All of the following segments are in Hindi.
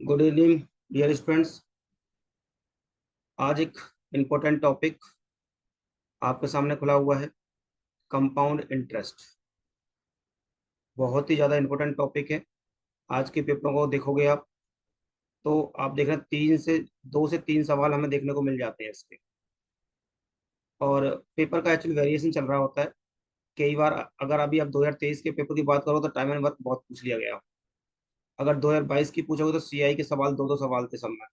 Good evening dear students. आज एक इम्पोर्टेंट टॉपिक आपके सामने खुला हुआ है। कंपाउंड इंटरेस्ट बहुत ही ज़्यादा इम्पोर्टेंट टॉपिक है। आज के पेपरों को देखोगे आप तो आप देख रहे हैं 2 से 3 सवाल हमें देखने को मिल जाते हैं इसके। और पेपर का एक्चुअली वेरिएशन चल रहा होता है। कई बार अगर अभी आप 2023 के पेपर की बात करो तो टाइम एंड वर्क बहुत पूछ लिया गया। अगर 2022 की पूछोगे तो सीआई के सवाल दो दो सवाल थे सब में।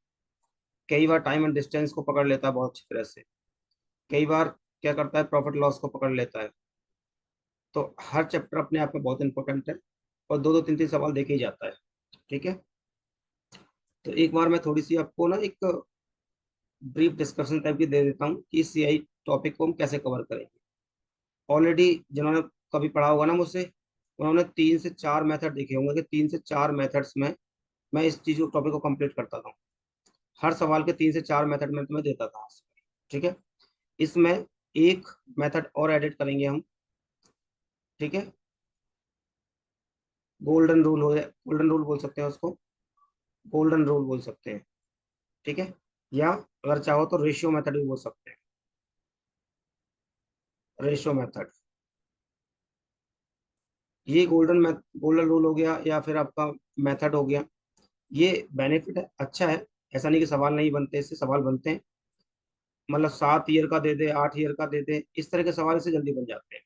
कई बार टाइम एंड डिस्टेंस को पकड़ लेता है बहुत अच्छी तरह से। कई बार क्या करता है, प्रॉफिट लॉस को पकड़ लेता है। तो हर चैप्टर अपने आप में बहुत इंपॉर्टेंट है और दो दो तीन तीन सवाल देके ही जाता है। ठीक है। तो एक बार मैं थोड़ी सी आपको ना एक ब्रीफ डिस्कशन टाइप की दे देता हूँ कि सीआई टॉपिक को हम कैसे कवर करेंगे। ऑलरेडी जिन्होंने कभी पढ़ा होगा ना मुझसे, उन्होंने 3 से 4 मेथड देखे होंगे कि 3 से 4 मेथड्स में मैं इस चीज को टॉपिक को कंप्लीट करता था। हर सवाल के 3 से 4 मेथड में तुम्हें देता था। ठीक है। इसमें एक मेथड और एडिट करेंगे हम। ठीक है। गोल्डन रूल हो, गोल्डन रूल बोल सकते हैं उसको, गोल्डन रूल बोल सकते हैं। ठीक है। या अगर चाहो तो रेशियो मेथड भी बोल सकते हैं। रेशियो मेथड, ये गोल्डन रूल हो गया या फिर आपका मेथड हो गया। ये बेनिफिट है, अच्छा है। ऐसा नहीं कि सवाल नहीं बनते, इससे सवाल बनते हैं। मतलब 7 ईयर का दे दे, 8 ईयर का दे दे, इस तरह के सवाल से जल्दी बन जाते हैं।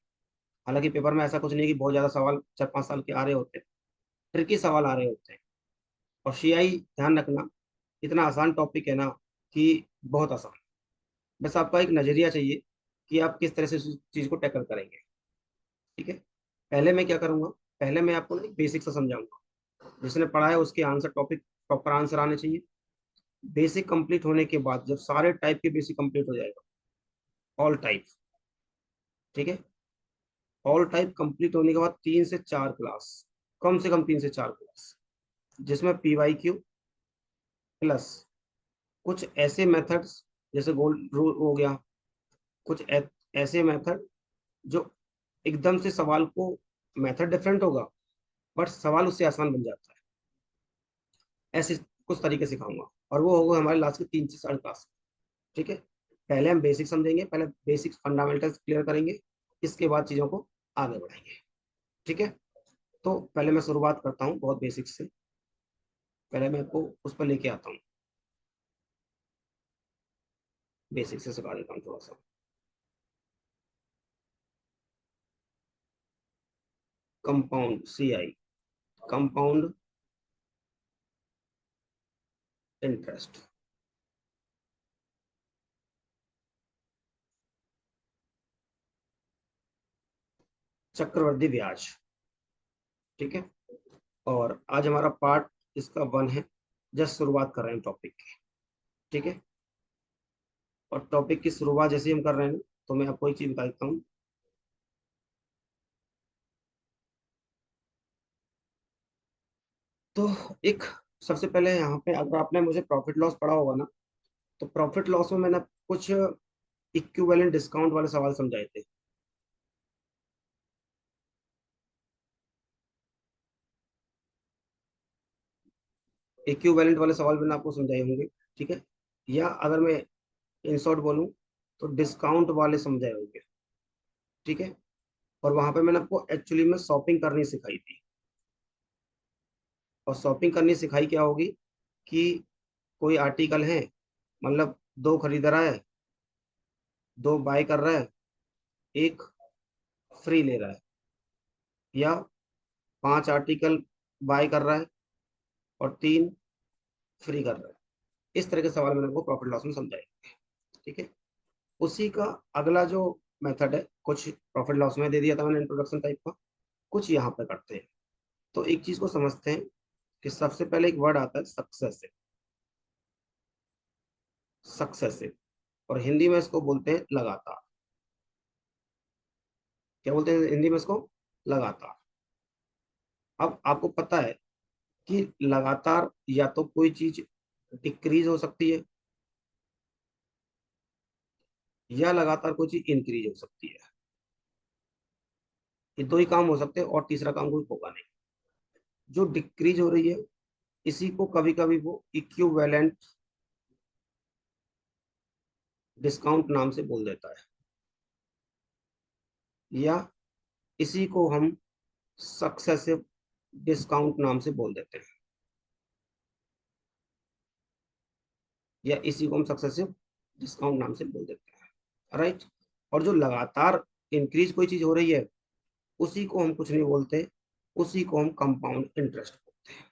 हालांकि पेपर में ऐसा कुछ नहीं कि बहुत ज्यादा सवाल 4-5 साल के आ रहे होते हैं। ट्रिकी सवाल आ रहे होते हैं। और सीआई ध्यान रखना, इतना आसान टॉपिक है ना कि बहुत आसान। बस आपका एक नजरिया चाहिए कि आप किस तरह से उस चीज को टैकल करेंगे। ठीक है। पहले मैं क्या करूंगा, पहले मैं आपको ना बेसिक से समझाऊंगा। जिसने पढ़ा है उसके आंसर टॉपिक प्रॉपर आंसर आने चाहिए। बेसिक कंप्लीट होने के बाद जब सारे टाइप के बेसिक कंप्लीट हो जाएगा, ऑल टाइप, ठीक है, ऑल टाइप कंप्लीट होने के बाद 3 से 4 क्लास, कम से कम 3 से 4 क्लास, जिसमें पीवाई क्यू प्लस कुछ ऐसे मेथड्स जैसे गोल्ड रूल हो गया, कुछ ऐसे मेथड जो एकदम से सवाल को, मेथड डिफरेंट होगा बट सवाल उससे आसान बन जाता है। ऐसे कुछ तरीके सिखाऊंगा और वो होगा हमारे लास्ट के 3 से 4 क्लास। ठीक है। पहले हम बेसिक समझेंगे, पहले बेसिक फंडामेंटल्स क्लियर करेंगे, इसके बाद चीज़ों को आगे बढ़ाएंगे। ठीक है। तो पहले मैं शुरुआत करता हूँ बहुत बेसिक से। पहले मैं आपको उस पर लेके आता हूँ, बेसिक से सिखा देता हूँ थोड़ा सा। कंपाउंड सीआई, कंपाउंड इंटरेस्ट, चक्रवृद्धि ब्याज। ठीक है। और आज हमारा पार्ट इसका 1 है। जस्ट शुरुआत कर रहे हैं टॉपिक की। ठीक है। और टॉपिक की शुरुआत जैसे ही हम कर रहे हैं तो मैं आपको एक चीज बता देता हूँ। तो एक, सबसे पहले यहाँ पे अगर आपने मुझे प्रॉफिट लॉस पढ़ा होगा ना, तो प्रॉफिट लॉस में मैंने कुछ इक्विवेलेंट डिस्काउंट वाले सवाल समझाए थे। इक्विवेलेंट वाले सवाल मैंने आपको समझाए होंगे। ठीक है। या अगर मैं इन शॉर्ट बोलूँ तो डिस्काउंट वाले समझाए होंगे। ठीक है। और वहां पे मैंने आपको एक्चुअली में शॉपिंग करनी सिखाई थी। और शॉपिंग करनी सिखाई क्या होगी कि कोई आर्टिकल है, मतलब दो खरीद रहा है, दो बाय कर रहा है, एक फ्री ले रहा है, या 5 आर्टिकल बाय कर रहा है और 3 फ्री कर रहा है। इस तरह के सवाल मैंने आपको प्रॉफिट लॉस में समझाए। ठीक है। उसी का अगला जो मेथड है, कुछ प्रॉफिट लॉस में दे दिया था मैंने इंट्रोडक्शन टाइप का, कुछ यहाँ पे करते हैं। तो एक चीज को समझते हैं कि सबसे पहले एक वर्ड आता है सक्सेसिव। सक्सेसिव, और हिंदी में इसको बोलते हैं लगातार। क्या बोलते हैं हिंदी में इसको? लगातार। अब आपको पता है कि लगातार या तो कोई चीज डिक्रीज हो सकती है या लगातार कोई चीज इंक्रीज हो सकती है। ये दो ही काम हो सकते हैं और तीसरा काम कोई होगा नहीं। जो डिक्रीज हो रही है इसी को कभी कभी वो इक्विवेलेंट डिस्काउंट नाम से बोल देता है, या इसी को हम सक्सेसिव डिस्काउंट नाम से बोल देते हैं, या इसी को हम सक्सेसिव डिस्काउंट नाम से बोल देते हैं, राइट। और जो लगातार इंक्रीज कोई चीज हो रही है, उसी को हम कुछ नहीं बोलते, उसी को हम कंपाउंड इंटरेस्ट बोलते हैं,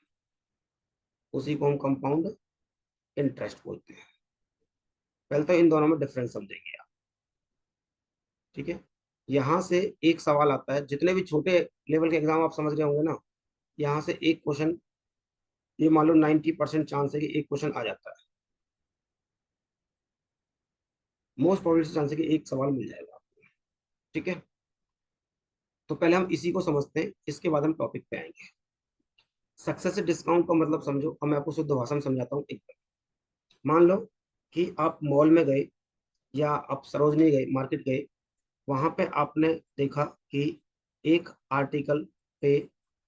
उसी को हम कंपाउंड इंटरेस्ट बोलते हैं। पहले तो इन दोनों में डिफरेंस समझेंगे आप, ठीक है। यहाँ से एक सवाल आता है, जितने भी छोटे लेवल के एग्जाम आप समझ रहे होंगे ना, यहाँ से एक क्वेश्चन, ये मान लो 90% चांस है कि एक क्वेश्चन आ जाता है, मोस्ट प्रोबेबिलिटी चांस है कि एक सवाल मिल जाएगा आपको, ठीक है। तो पहले हम इसी को समझते हैं, इसके बाद हम टॉपिक पे आएंगे। सक्सेस डिस्काउंट का मतलब समझो, अब मैं आपको शुद्ध भाषा में समझाता हूँ। एक मान लो कि आप मॉल में गए, या आप सरोजनी गए, मार्केट गए, वहां पे आपने देखा कि एक आर्टिकल पे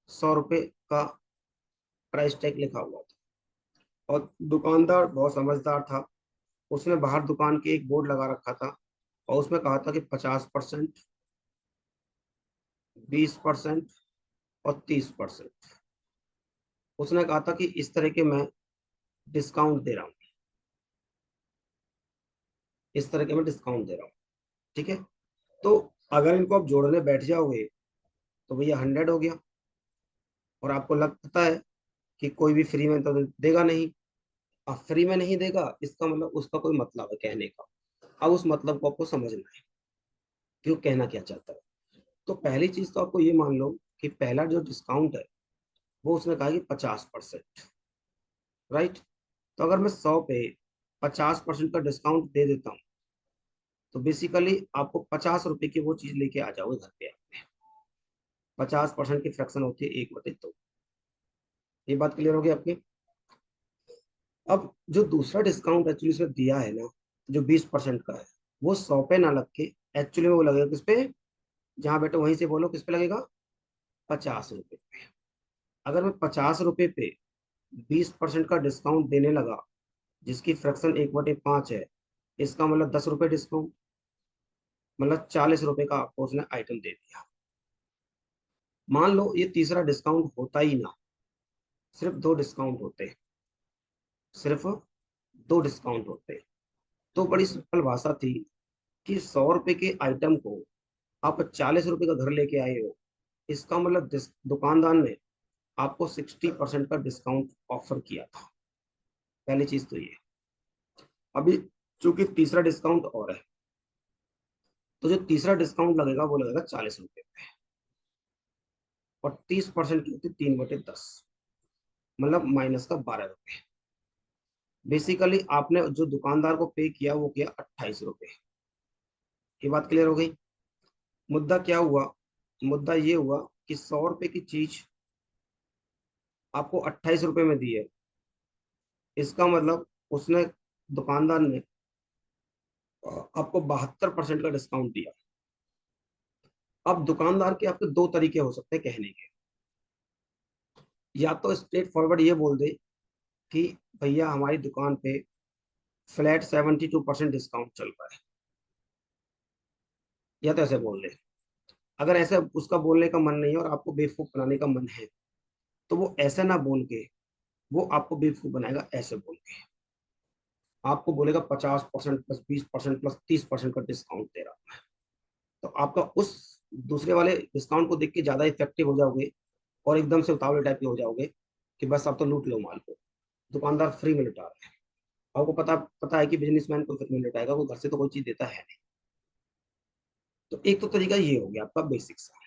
100 रुपए का प्राइस टैग लिखा हुआ था, और दुकानदार बहुत समझदार था, उसने बाहर दुकान के एक बोर्ड लगा रखा था, और उसमें कहा था कि 50%, 20% और 30%। उसने कहा था कि इस तरह के मैं डिस्काउंट दे रहा हूँ, इस तरह के मैं डिस्काउंट दे रहा हूँ, ठीक है। तो अगर इनको आप जोड़ने बैठ जाओगे, तो भैया 100 हो गया, और आपको लगता है कि कोई भी फ्री में तो देगा नहीं। अब फ्री में नहीं देगा, इसका मतलब उसका कोई मतलब है कहने का। अब उस मतलब को आपको समझना है कि वो कहना क्या चाहता है। तो पहली चीज तो आपको ये मान लो कि पहला जो डिस्काउंट है, वो उसने कहा कि 50%, राइट। तो अगर मैं 100 पे 50% का डिस्काउंट दे देता हूँ, तो बेसिकली आपको 50 रुपए की वो चीज लेके आ जाओगे घर पे। 50% की फ्रैक्शन होती है 1/2। ये बात क्लियर होगी आपकी। अब जो दूसरा डिस्काउंट एक्चुअली इसमें दिया है ना, जो 20% का है, वो 100 पे ना लग के एक्चुअली में वो लगेगा किस पे, जहां बैठे वहीं से बोलो, किस पे लगेगा, 50 रुपए पे। अगर मैं 50 रुपए पे 20% का डिस्काउंट देने लगा, जिसकी फ्रैक्शन 1/5 है, इसका मतलब 10 रुपए डिस्काउंट, मतलब 40 रुपए का आपको उसने आइटम दे दिया। मान लो ये तीसरा डिस्काउंट होता ही ना, सिर्फ दो डिस्काउंट होते, सिर्फ दो डिस्काउंट होते, तो बड़ी सिंपल भाषा थी कि 100 रुपए के आइटम को आप 40 रुपए का घर लेके आए हो, इसका मतलब दुकानदार ने आपको 60% का डिस्काउंट ऑफर किया था। पहली चीज तो ये। अभी चूंकि तीसरा डिस्काउंट और है, तो जो तीसरा डिस्काउंट लगेगा वो लगेगा 40 रुपए पे, और 30% की होती 3/10, मतलब माइनस का 12 रुपए। बेसिकली आपने जो दुकानदार को पे किया वो किया 28 रुपए। ये बात क्लियर हो गई। मुद्दा क्या हुआ, मुद्दा ये हुआ कि 100 रुपए की चीज आपको 28 रुपए में दी है, इसका मतलब उसने, दुकानदार ने आपको 72% का डिस्काउंट दिया। अब दुकानदार के आपके दो तरीके हो सकते हैं कहने के, या तो स्ट्रेट फॉरवर्ड ये बोल दे कि भैया हमारी दुकान पे फ्लैट 72% डिस्काउंट चल रहा है, या तो ऐसे बोल दे। अगर ऐसे उसका बोलने का मन नहीं है और आपको बेवकूफ बनाने का मन है, तो वो ऐसे ना बोल के, वो आपको बेवकूफ बनाएगा ऐसे बोल के। आपको बोलेगा 50% प्लस 20% प्लस 30% का डिस्काउंट दे रहा हूं। तो आपका उस दूसरे वाले डिस्काउंट को देख के ज्यादा इफेक्टिव हो जाओगे, और एकदम से उतावले टाइप के हो जाओगे कि बस आप तो लूट लो माल को, दुकानदार फ्री में लुटा रहे हैं। आपको पता पता है कि बिजनेसमैन को फ्री में लुटाएगा, वो घर से तो कोई चीज देता है नहीं। तो एक तो तरीका ये हो गया आपका बेसिक सा।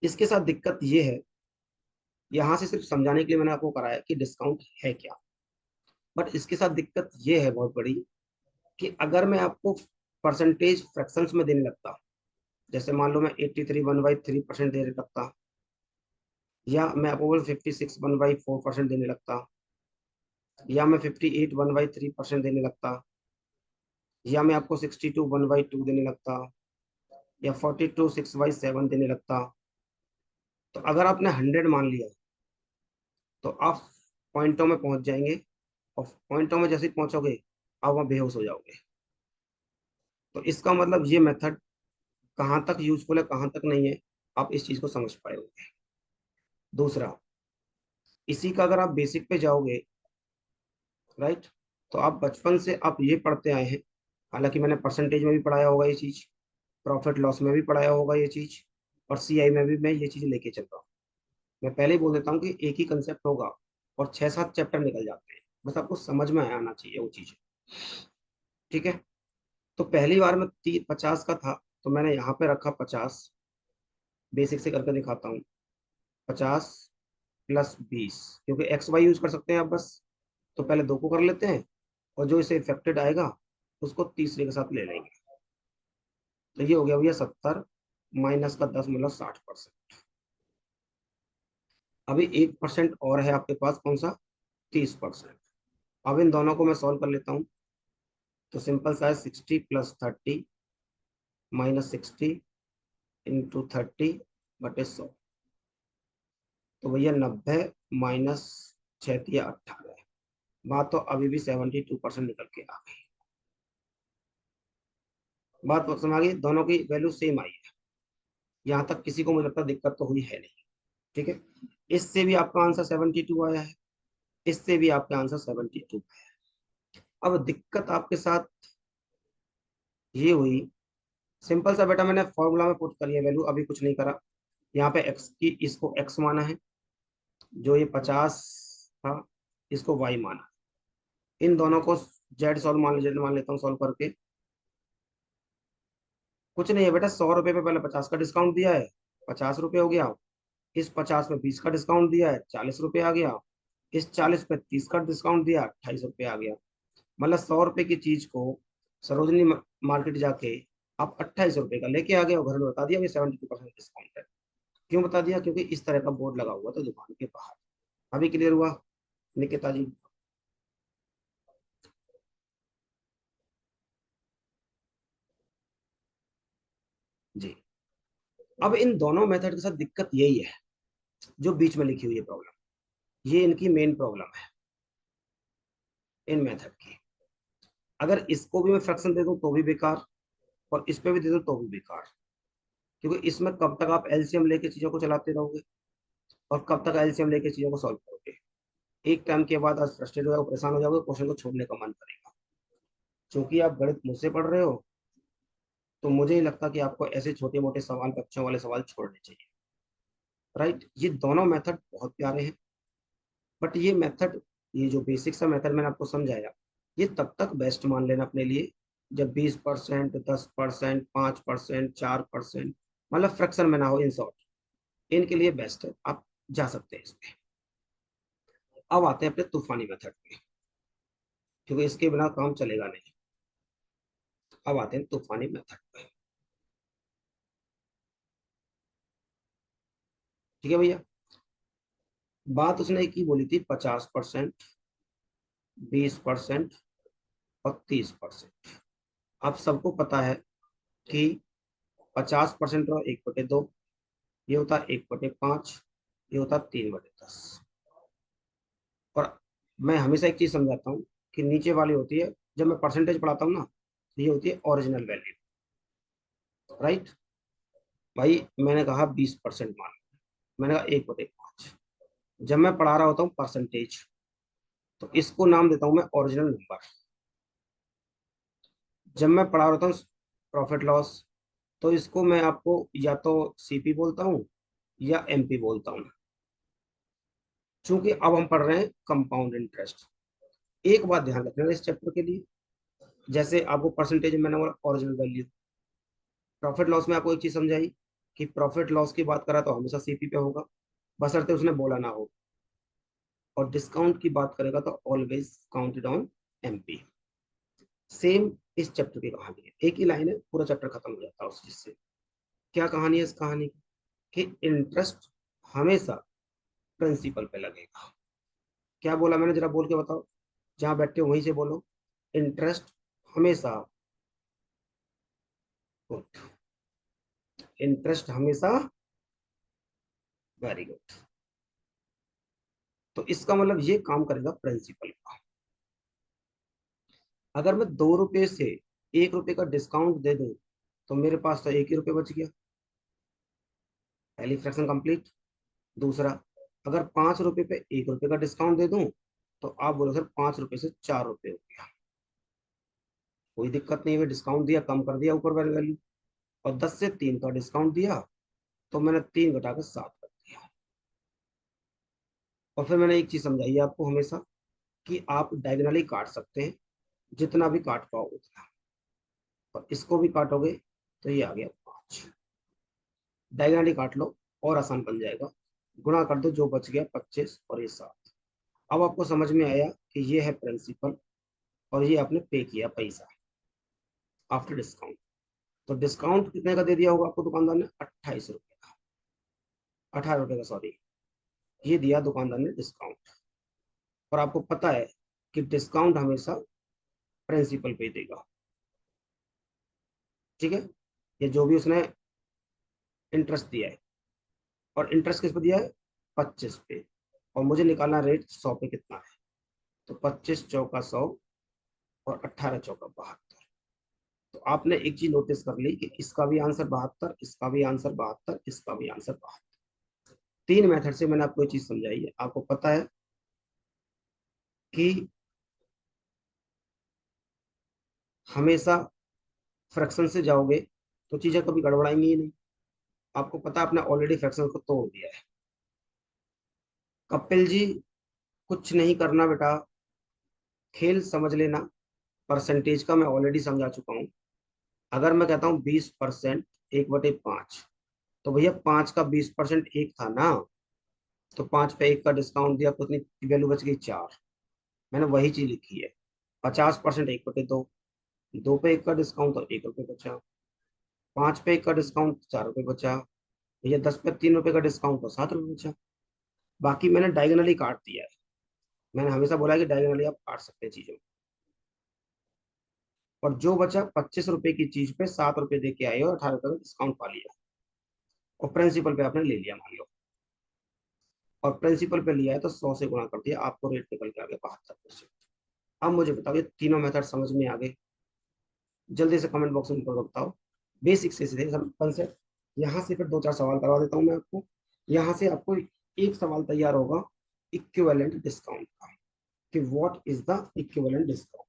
इसके साथ दिक्कत ये है, यहाँ से सिर्फ समझाने के लिए मैंने आपको कराया कि डिस्काउंट है क्या, बट इसके साथ दिक्कत ये है बहुत बड़ी, कि अगर मैं आपको परसेंटेज फ्रैक्शंस में देने लगता, जैसे मान लो मैं 83 1/3% देने लगता, या मैं आपको 56 1/4% देने लगता, या मैं 58 1/3% देने लगता, या मैं आपको 62 1/2 देने लगता, या 42 6/7 देने लगता, तो अगर आपने 100 मान लिया, तो आप पॉइंटों में पहुंच जाएंगे, और पॉइंटों में जैसे ही पहुंचोगे आप वहां बेहोश हो जाओगे। तो इसका मतलब ये मेथड कहाँ तक यूजफुल है कहाँ तक नहीं है, आप इस चीज को समझ पाए होंगे। दूसरा, इसी का अगर आप बेसिक पे जाओगे, राइट, तो आप बचपन से आप ये पढ़ते आए हैं। हालांकि मैंने परसेंटेज में भी पढ़ाया होगा ये चीज, प्रॉफिट लॉस में भी पढ़ाया होगा ये चीज, और सीआई में भी मैं ये चीज लेके चल रहा हूँ। मैं पहले ही बोल देता हूँ कि एक ही कंसेप्ट होगा और 6-7 चैप्टर निकल जाते हैं, बस आपको समझ में आना चाहिए वो चीज। ठीक है। तो पहली बार में 50 का था, तो मैंने यहाँ पे रखा 50। बेसिक से करके दिखाता हूँ। 50 + 20, क्योंकि एक्स वाई यूज कर सकते हैं आप बस। तो पहले दो को कर लेते हैं, और जो इसे इफेक्टेड आएगा उसको तीसरे के साथ ले लेंगे। तो ये हो गया भैया 70 माइनस का 10 मतलब 60%। अभी 1% और है आपके पास, कौन सा? 30%। अब इन दोनों को मैं सॉल्व कर लेता हूँ। तो सिंपल सा है, 60 + 30 -60 × 30/100। तो भैया 90 माइनस 6×18। बात तो अभी भी 72% निकल के आ गई। बात समझ आ गई, दोनों की वैल्यू सेम आई है। यहाँ तक किसी को मुझे लगता है दिक्कत तो हुई है नहीं। ठीक है। इससे भी आपका आंसर 72 आया है, इससे भी आपका आंसर 72 है। अब दिक्कत आपके साथ ये हुई, सिंपल सा बेटा, मैंने फॉर्मूला में पुट करी है वैल्यू, अभी कुछ नहीं करा। यहाँ पे एक्स की, इसको एक्स माना है, जो ये 50 था इसको वाई माना। इन दोनों को जेड सॉल्व मान लेता हूँ सॉल्व करके। कुछ नहीं है बेटा, 100 रुपए पे पहले 50 का डिस्काउंट दिया है, 50 रुपये हो गया। इस 50 में 20 का डिस्काउंट दिया है, 40 रुपये आ गया। इस 40 पे 30 का डिस्काउंट दिया, 28 रुपये आ गया। मतलब 100 रुपए की चीज को सरोजनी मार्केट जाके आप 28 रुपए का लेके आ गए, और घर में बता दिया कि 72% डिस्काउंट है। क्यों बता दिया? क्योंकि इस तरह का बोर्ड लगा हुआ था दुकान के बाहर। अभी क्लियर हुआ निकिता जी? जी। अब इन दोनों मेथड के साथ दिक्कत यही है, जो बीच में लिखी हुई है प्रॉब्लम, ये इनकी मेन प्रॉब्लम है इन मेथड की। अगर इसको भी मैं फ्रैक्शन दे दूं तो भी बेकार, और इस पे भी दे दूं तो भी बेकार। क्योंकि इसमें कब तक आप एलसीएम लेके चीजों को चलाते रहोगे, और कब तक एलसीएम लेके चीजों को सॉल्व करोगे? एक टाइम के बाद आज फ्रस्ट्रेट हो जाओगे, परेशान हो जाओगे, क्वेश्चन को छोड़ने का मन करेगा। क्योंकि आप गणित मुझसे पढ़ रहे हो, तो मुझे ही लगता कि आपको ऐसे छोटे मोटे सवाल, बच्चों वाले सवाल छोड़ने चाहिए। राइट। ये दोनों मेथड बहुत प्यारे हैं, बट ये मेथड, ये जो बेसिक सा मेथड मैंने आपको समझाया, ये तब तक बेस्ट मान लेना अपने लिए जब 20%, 10%, 5%, 4%, मतलब फ्रैक्शन में ना हो, इन शॉर्ट इनके लिए बेस्ट है, आप जा सकते हैं इसमें। अब आते हैं अपने तूफानी मेथड पे, क्योंकि इसके बिना काम चलेगा नहीं। अब आते हैं तूफानी मेथड पे। ठीक है भैया। बात उसने एक ही बोली थी, 50%, 20% और 30%। आप सबको पता है कि 50% और 1/2, ये होता है 1/5, ये होता है 3/10। और मैं हमेशा एक चीज समझाता हूँ कि नीचे वाली होती है, जब मैं परसेंटेज पढ़ाता हूँ ना, तो ये होती है ओरिजिनल वैल्यू। राइट। भाई मैंने कहा 20% मान, मैंने कहा 1/5। जब मैं पढ़ा रहा होता हूँ परसेंटेज, तो इसको नाम देता हूँ मैं ओरिजिनल नंबर। जब मैं पढ़ा रहा होता हूँ प्रॉफिट लॉस, तो इसको मैं आपको या तो सीपी बोलता हूँ या एमपी बोलता हूँ। चूंकि अब हम पढ़ रहे हैं कंपाउंड इंटरेस्ट। एक बात ध्यान रखना इस चैप्टर के लिए, जैसे आपको परसेंटेज में मैंने बोला ओरिजिनल वैल्यू, प्रॉफिट लॉस में आपको एक चीज समझाई कि प्रॉफिट लॉस की बात करा तो हमेशा सीपी पे होगा, बशर्ते उसने बोला ना हो। और डिस्काउंट की बात करेगा तो always counted on MP. Same इस चैप्टर की कहानी है, एक ही लाइन है, पूरा चैप्टर खत्म हो जाता है उस चीज से। क्या कहानी है इस कहानी की? कि इंटरेस्ट हमेशा प्रिंसिपल पे लगेगा। क्या बोला मैंने, जरा बोल के बताओ, जहां बैठे हो वहीं से बोलो। इंटरेस्ट हमेशा, गुड, इंटरेस्ट हमेशा, वेरी गुड। तो इसका मतलब ये काम करेगा प्रिंसिपल का। अगर मैं 2 रुपए से 1 रुपए का डिस्काउंट दे दूं तो मेरे पास तो 1 ही रुपये बच गया, पहली फ्रैक्शन कंप्लीट। दूसरा, अगर 5 रुपए पे 1 रुपए का डिस्काउंट दे दूं तो आप बोलो सर 5 रुपए से 4 रुपए हो गया, कोई दिक्कत नहीं है, डिस्काउंट दिया, कम कर दिया ऊपर वाली वैल्यू। और 10 से 3 का डिस्काउंट दिया तो मैंने 3 घटा के 7 कर दिया। और फिर मैंने एक चीज समझाई है आपको हमेशा, कि आप डायगनली काट सकते हैं, जितना भी काट पाओ उतना। और इसको भी काटोगे तो ये आ गया 5, डायगनली काट लो और आसान बन जाएगा। गुणा कर दो, जो बच गया 25 और ये 7। अब आपको समझ में आया कि ये है प्रिंसिपल और ये आपने पे किया पैसा आफ्टर डिस्काउंट। तो डिस्काउंट कितने का दे दिया होगा आपको दुकानदार ने? 28 रुपए का, 18 रुपए का सॉरी, ये दिया दुकानदार ने डिस्काउंट। और आपको पता है कि डिस्काउंट हमेशा प्रिंसिपल पे देगा, ठीक है। ये जो भी उसने इंटरेस्ट दिया है, और इंटरेस्ट किस पे दिया है? 25 पे। और मुझे निकालना रेट 100 पे कितना है, तो 25 चौका 100 और 18 चौका 72। तो आपने एक चीज नोटिस कर ली कि इसका भी आंसर 72, इसका भी आंसर 72, इसका भी आंसर 72। 3 मेथड से मैंने आपको ये चीज समझाई है। आपको पता है कि हमेशा फ्रैक्शन से जाओगे तो चीजें कभी गड़बड़ाएंगी ही नहीं। आपको पता है आपने ऑलरेडी फ्रैक्शन को तोड़ दिया है। कपिल जी, कुछ नहीं करना बेटा, खेल समझ लेना। परसेंटेज का मैं ऑलरेडी समझा चुका हूँ। अगर मैं कहता हूँ 20%, 1/5, तो भैया 5 का 20% एक था ना, तो 5 पे 1 का डिस्काउंट दिया, कितनी वैल्यू बच गई? 4। मैंने वही चीज लिखी है। 50% 1/2, 2 पे 1 का डिस्काउंट तो 1 रुपये बचा। 5 पे 1 का डिस्काउंट 4 रुपये बचा। भैया 10 पे 3 रुपए का डिस्काउंट तो 7 रुपये बचा। बाकी मैंने डायगनली काट दिया है। मैंने हमेशा बोला है कि डायगनली आप काट सकते हैं चीजों को। और जो बचा 25 रुपए की चीज पे 7 रुपए दे के आए और 18 रुपए का डिस्काउंट पा लिया, और प्रिंसिपल पे आपने ले लिया मान लो, और प्रिंसिपल पे लिया है तो 100 से गुणा कर दिया, आपको रेट निकल के आ गया 72%। अब मुझे बताओ, ये तीनों मेथड समझ में आ गए? जल्दी से कमेंट बॉक्स में बताओ। बेसिक से सीधे कंसेप्ट। यहाँ से फिर 2 4 सवाल करवा देता हूँ मैं आपको। यहाँ से आपको एक सवाल तैयार होगा इक्विवेलेंट डिस्काउंट का, कि what is the equivalent discount.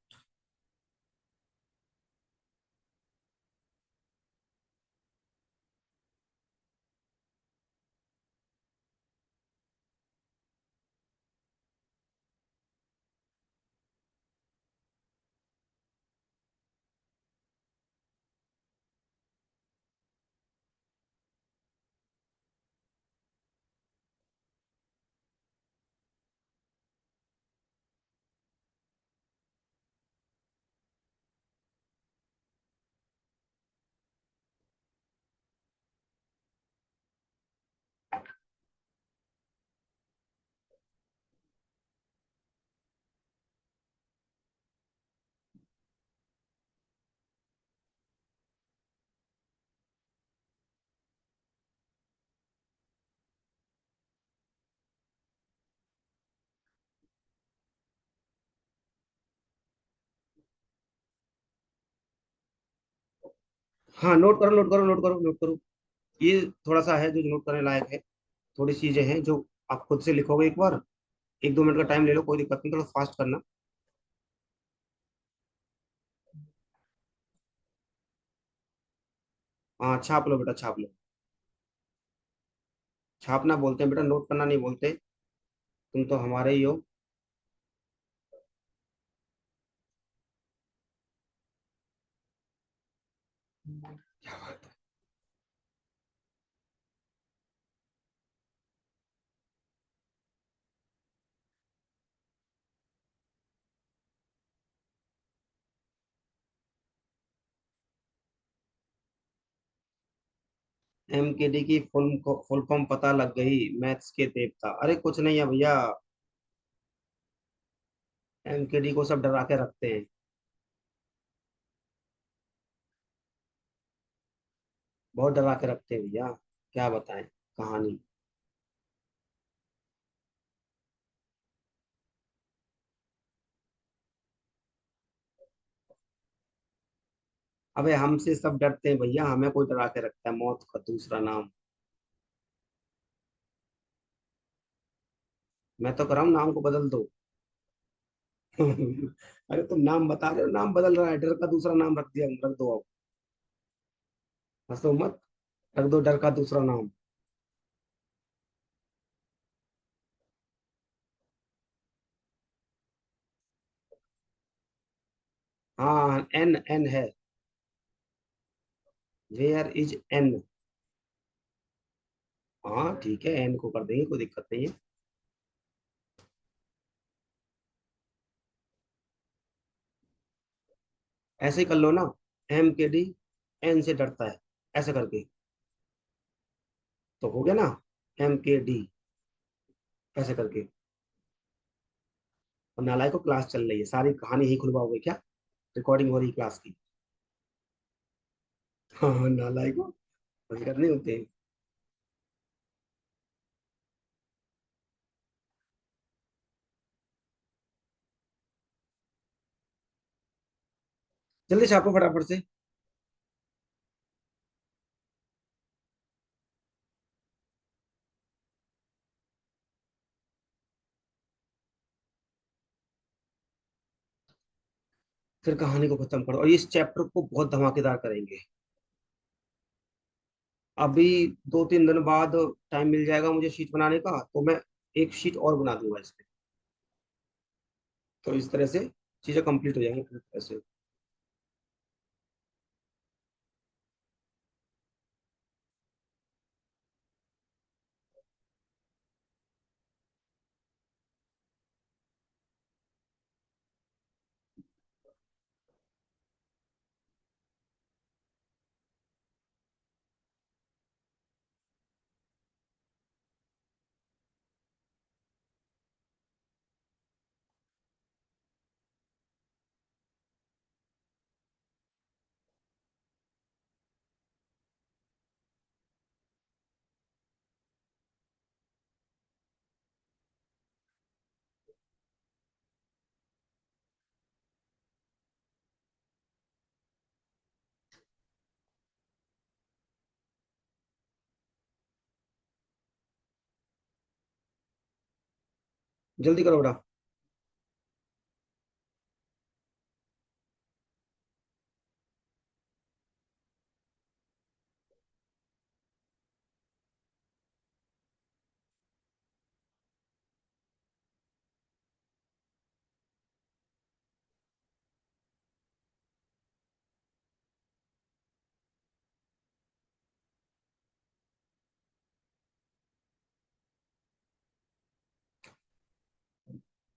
हाँ, नोट करो नोट करो नोट करो नोट करो। ये थोड़ा सा है जो नोट करने लायक है। थोड़ी चीजें हैं जो आप खुद से लिखोगे एक बार। 1 2 मिनट का टाइम ले लो, कोई दिक्कत नहीं, थोड़ा फास्ट करना। हाँ, छाप लो बेटा, छाप लो। छापना बोलते हैं बेटा, नोट करना नहीं बोलते। तुम तो हमारे ही हो। क्या बात है। MKD की फुल फॉर्म पता लग गई, मैथ्स के देवता। अरे कुछ नहीं है भैया, MKD को सब डरा के रखते हैं। बहुत डरा के रखते हैं भैया, क्या बताएं कहानी। अबे हमसे सब डरते हैं भैया, हमें कोई डरा के रखता है मौत का दूसरा नाम। मैं तो कर रहा हूँ नाम को बदल दो। अरे तुम नाम बता रहे हो, नाम बदल रहा है, डर का दूसरा नाम रख दिया, रख दो अब। हंसो मत। रख दो डर का दूसरा नाम। हाँ एन, एन है। Where is N. हाँ ठीक है, एन को कर देंगे, कोई दिक्कत नहीं है। ऐसे ही कर लो ना। एम के डी एन से डरता है, ऐसे करके तो हो गया ना। एम के डी ऐसे करके। और नालायक को, क्लास चल रही है, सारी कहानी ही खुलवाओगे क्या? रिकॉर्डिंग हो रही क्लास की। हाँ हाँ, नालायक को बस करने होते हैं। जल्दी छापो फटाफट से। फिर कहानी को खत्म करो, और इस चैप्टर को बहुत धमाकेदार करेंगे। अभी 2-3 दिन बाद टाइम मिल जाएगा मुझे शीट बनाने का, तो मैं एक शीट और बना दूंगा इस पे। तो इस तरह से चीजें कंप्लीट हो जाएंगी फिर ऐसे। जल्दी करो बेटा।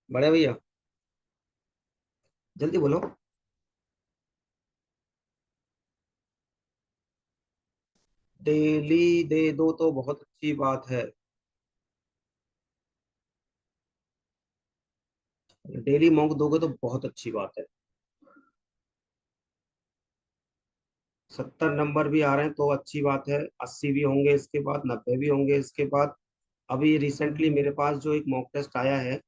बड़े भैया, जल्दी बोलो। डेली दे दो तो बहुत अच्छी बात है। डेली मॉन्क दोगे तो बहुत अच्छी बात है। 70 नंबर भी आ रहे हैं तो अच्छी बात है, 80 भी होंगे इसके बाद, 90 भी होंगे इसके बाद। अभी रिसेंटली मेरे पास जो एक मॉक टेस्ट आया है,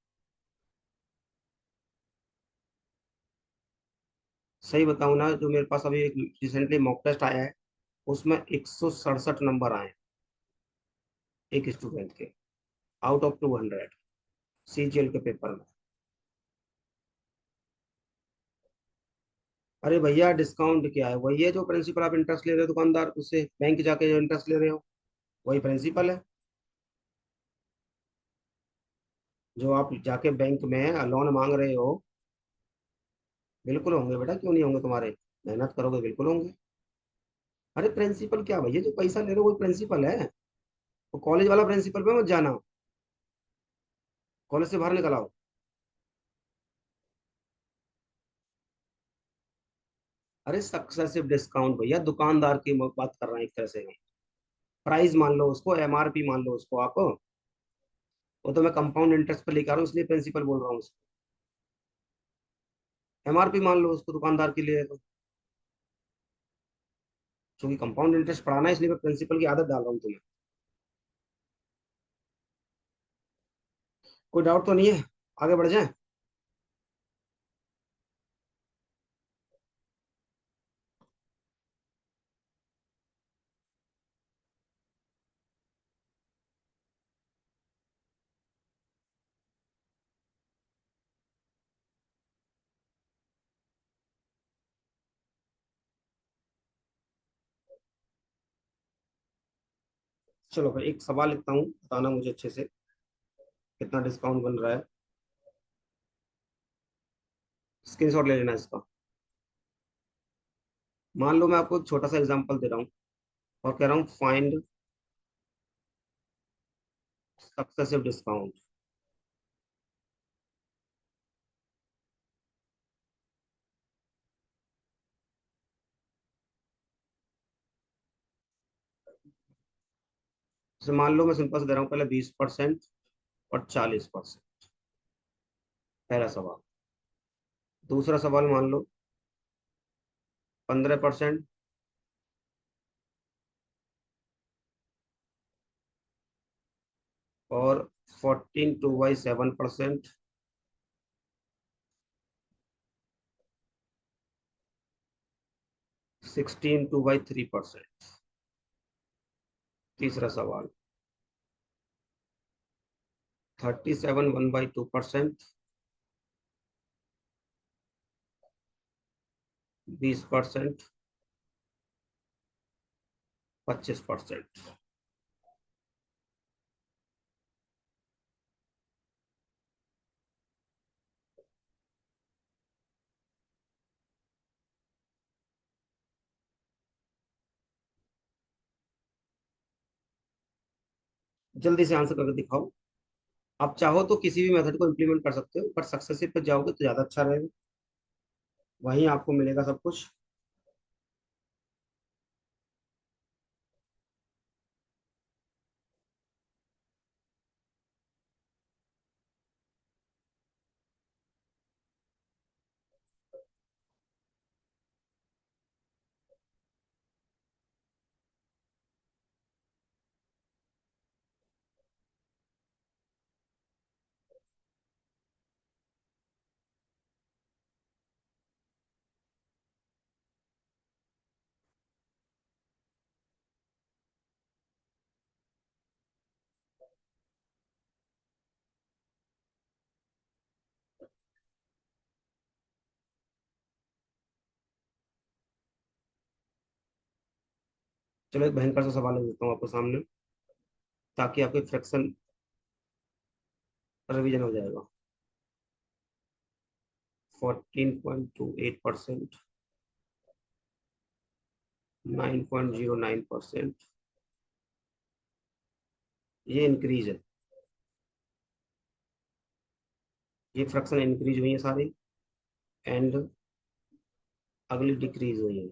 सही बताऊं ना, जो मेरे पास अभी एक रिसेंटली मॉक टेस्ट आया है, उसमें 167 नंबर आए हैं एक स्टूडेंट के, आउट ऑफ 200, सीजीएल के पेपर में। अरे भैया डिस्काउंट क्या है, वही है जो प्रिंसिपल आप इंटरेस्ट ले रहे हो दुकानदार उससे, बैंक जाके जो इंटरेस्ट ले रहे हो, वही प्रिंसिपल है। जो आप जाके बैंक में लोन मांग रहे हो। बिल्कुल होंगे बेटा, क्यों नहीं होंगे तुम्हारे? मेहनत करोगे बिल्कुल होंगे। अरे प्रिंसिपल क्या भैया, जो पैसा ले रहे हो वही प्रिंसिपल है। तो कॉलेज वाला प्रिंसिपल पे मत जाना, कॉलेज से बाहर निकल आओ। अरे सक्सेसिव डिस्काउंट भैया, दुकानदार की बात कर रहे हैं एक तरह से। प्राइस मान लो उसको, एमआरपी मान लो उसको आप। वो तो मैं कंपाउंड इंटरेस्ट पर लेकर आ रहा हूँ, इसलिए प्रिंसिपल बोल रहा हूँ उसको। एमआरपी मान लो उसको दुकानदार के लिए तो। क्योंकि कंपाउंड इंटरेस्ट पढ़ाना है, इसलिए मैं प्रिंसिपल की आदत डाल रहा हूँ तुम्हें। कोई डाउट तो नहीं है? आगे बढ़ जाए। चलो फिर एक सवाल लिखता हूँ, बताना मुझे अच्छे से कितना डिस्काउंट बन रहा है। स्क्रीनशॉट ले लेना इसका। मान लो मैं आपको एक छोटा सा एग्जांपल दे रहा हूँ और कह रहा हूँ फाइंड सक्सेसिव डिस्काउंट। जैसे मान लो मैं सिंपल से दे रहा हूँ, पहले 20% और 40%। पहला सवाल। दूसरा सवाल मान लो 15% और 14/7%। 16/3%। तीसरा सवाल 37 1/2%। 20%। 25%। जल्दी से आंसर करके दिखाओ। आप चाहो तो किसी भी मेथड को इम्प्लीमेंट कर सकते हो, पर सक्सेसिव पे जाओगे तो ज्यादा अच्छा रहेगा। वहीं आपको मिलेगा सब कुछ। चलो एक भयंकर सा सवाल ले देता हूँ आपके सामने, ताकि आपके फ्रैक्शन रिवीजन हो जाएगा। 14.28%। 9.09%। ये इंक्रीज है। ये फ्रैक्शन इंक्रीज हुई है सारी। एंड अगली डिक्रीज हुई है।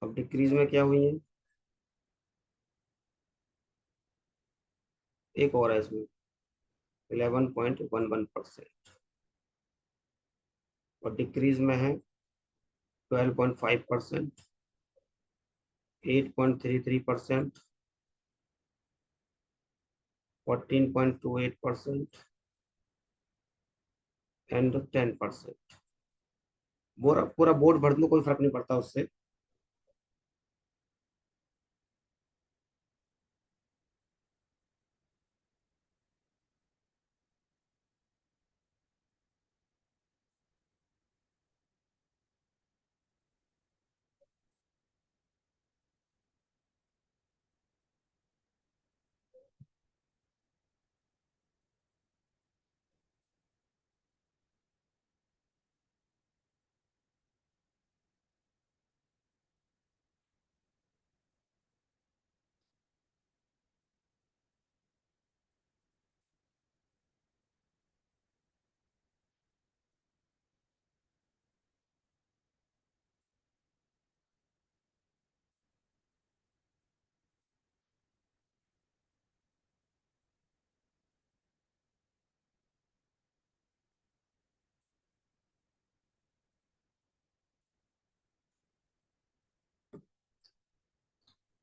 अब डिक्रीज में क्या हुई है? एक और है इसमें। 11.11%। और डिक्रीज में है 12.5%। 8.33%। 14.28% एंड 10%। पूरा पूरा बोर्ड भर दो, कोई फर्क नहीं पड़ता उससे।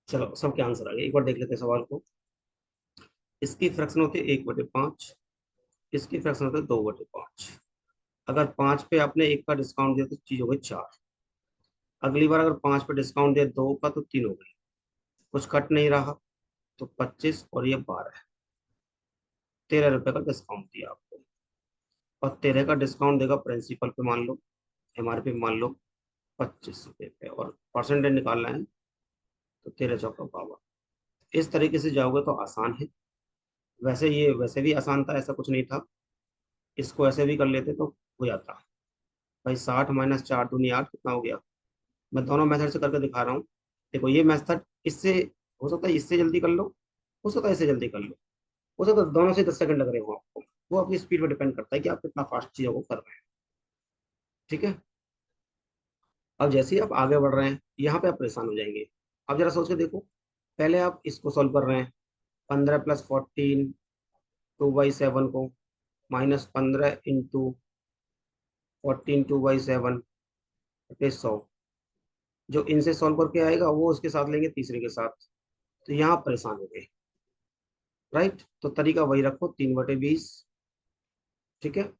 चलो सबके आंसर आ गए, एक बार देख लेते हैं सवाल को। इसकी फ्रैक्शन होती है 1/5। इसकी फ्रैक्शन होती है 2/5। अगर 5 पे आपने 1 का डिस्काउंट दिया तो चीज हो गई 4। अगली बार अगर 5 पे डिस्काउंट दिया 2 का तो 3 हो गई। कुछ कट नहीं रहा, तो 25 और ये 12। 13 रुपए का डिस्काउंट दिया आपको। और 13 का डिस्काउंट देगा प्रिंसिपल पे, मान लो एमआरपी मान लो 25 रुपए पे, और परसेंटेज निकालना है तो 13 चौका 52। इस तरीके से जाओगे तो आसान है। वैसे ये वैसे भी आसान था, ऐसा कुछ नहीं था। इसको ऐसे भी कर लेते तो हो जाता। भाई 60 - 4 दूनी 8 कितना हो गया। मैं दोनों मेथड से करके दिखा रहा हूँ। देखो ये मेथड इससे हो सकता है इससे जल्दी कर लो, हो सकता है इससे जल्दी कर लो, हो सकता है दोनों से 10 सेकंड लग रहे हो आपको। वो अपनी स्पीड पर डिपेंड करता है कि आप कितना फास्ट चीजों को कर रहे हैं। ठीक है। अब जैसे ही आप आगे बढ़ रहे हैं यहाँ पे आप परेशान हो जाएंगे। अब जरा सोच के देखो, पहले आप इसको सॉल्व कर रहे हैं। 15 + 14 2/7 को, -15 × 14 2/7 = 100। जो इनसे सॉल्व करके आएगा वो उसके साथ लेंगे तीसरे के साथ। तो यहाँ आप परेशान हो गए। राइट, तो तरीका वही रखो, 3/20। ठीक है,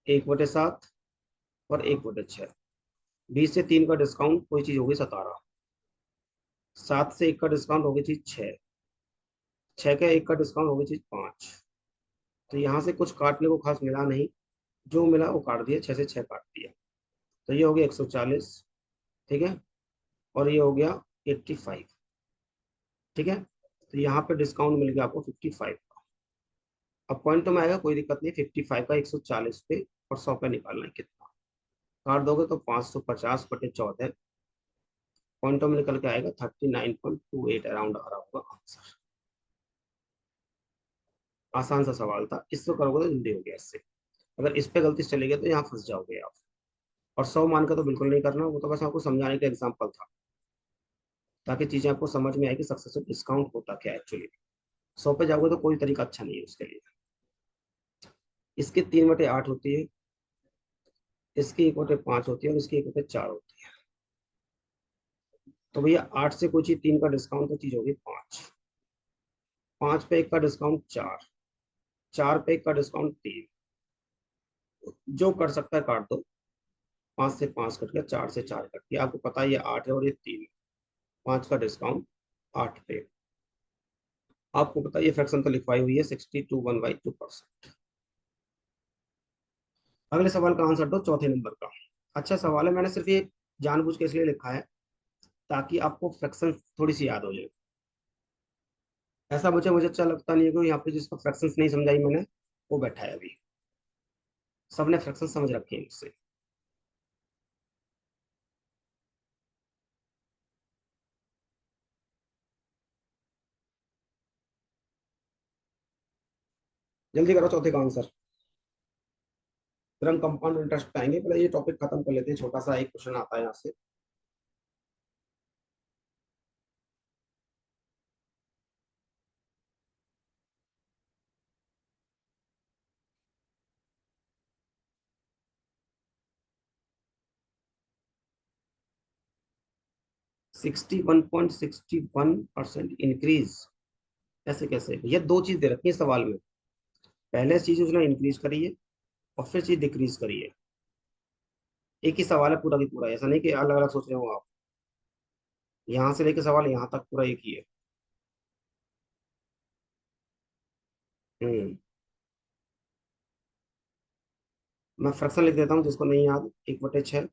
1/7 और 1/6। 20 से 3 का डिस्काउंट कोई चीज होगी 17। 7 से 1 का डिस्काउंट होगी चीज 6। 6 का 1 का डिस्काउंट होगी चीज 5। तो यहाँ से कुछ काटने को खास मिला नहीं, जो मिला वो काट दिया, 6 से 6 काट दिया। तो ये हो गया 140। ठीक है, और ये हो गया 85। ठीक है, तो यहाँ पे डिस्काउंट मिल गया आपको 55 का। अब पॉइंट में आएगा, कोई दिक्कत नहीं। 55 का 140 पे और 100 पे निकालना है कितना। काट दोगे तो 550/14 पॉइंटों में निकल के आएगा 39.28 अराउंड आ रहा होगा आंसर। आसान सा सवाल था, इसको करोगे तो जल्दी हो गया इससे। अगर इस पे गलती से चले गए तो यहाँ फंस जाओगे आप। और 100 मान का तो बिल्कुल नहीं करना, वो तो बस आपको समझाने का एग्जाम्पल था, ताकि चीजें आपको समझ में आए कि सक्सेसफुल डिस्काउंट होता क्या एक्चुअली। 100 पे जाओगे तो कोई तरीका अच्छा नहीं है उसके लिए। इसकी 3/8 होती है, इसकी 1/5 होती है और इसकी 1/4 होती है। तो भैया 8 से कोई चीज 3 का डिस्काउंट तो चीज होगी 5। 5 पे 1 का डिस्काउंट 4। 4 पे 1 का डिस्काउंट 3। जो कर सकता है काट दो। 5 से 5 कट गया, 4 से 4 कट गया, आपको पता है ये 8 है और ये 3 है। 5 का डिस्काउंट 8 पे। आपको पता है ये फ्रैक्शन तो लिखवाई हुई है, 62 1/2%। अगले सवाल का आंसर दो, चौथे नंबर का। अच्छा सवाल है, मैंने सिर्फ ये जानबूझ के इसलिए लिखा है ताकि आपको फ्रैक्शन थोड़ी सी याद हो जाए। ऐसा मुझे मुझे अच्छा लगता नहीं है कि यहाँ पे जिसको फ्रैक्शंस नहीं समझाई मैंने वो बैठा है अभी। सबने फ्रैक्शन समझ रखे हैं मुझसे। जल्दी करो चौथे का आंसर, फिर हम कंपाउंड इंटरेस्ट पे आएंगे। पहले ये टॉपिक खत्म कर लेते हैं, छोटा सा एक क्वेश्चन आता है यहाँ से। 61.61% इंक्रीज, ऐसे कैसे भैया? दो चीज दे रखी है सवाल में। पहले चीज उसने इंक्रीज करी है और फिर चीज डिक्रीज करी है। एक ही सवाल है पूरा की पूरा, ऐसा नहीं कि अलग अलग सोच रहे हो आप। यहाँ से लेके सवाल यहाँ तक पूरा एक ही है। हम्म। मैं फ्रैक्शन लिख देता हूँ जिसको नहीं याद। 1/6,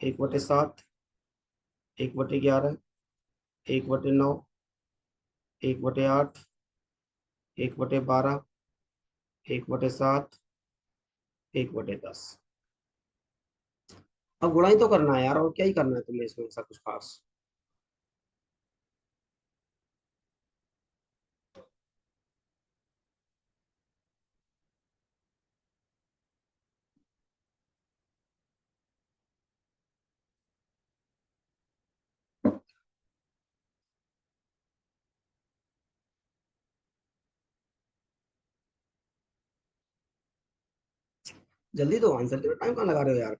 1/7, 1/11, 1/9, 1/8, 1/12, 1/7, 1/10। अब गुणा ही तो करना है यार, और क्या ही करना है तुम्हें इसमें ऐसा कुछ खास। जल्दी दो आंसर, के टाइम कहाँ लगा रहे हो यार।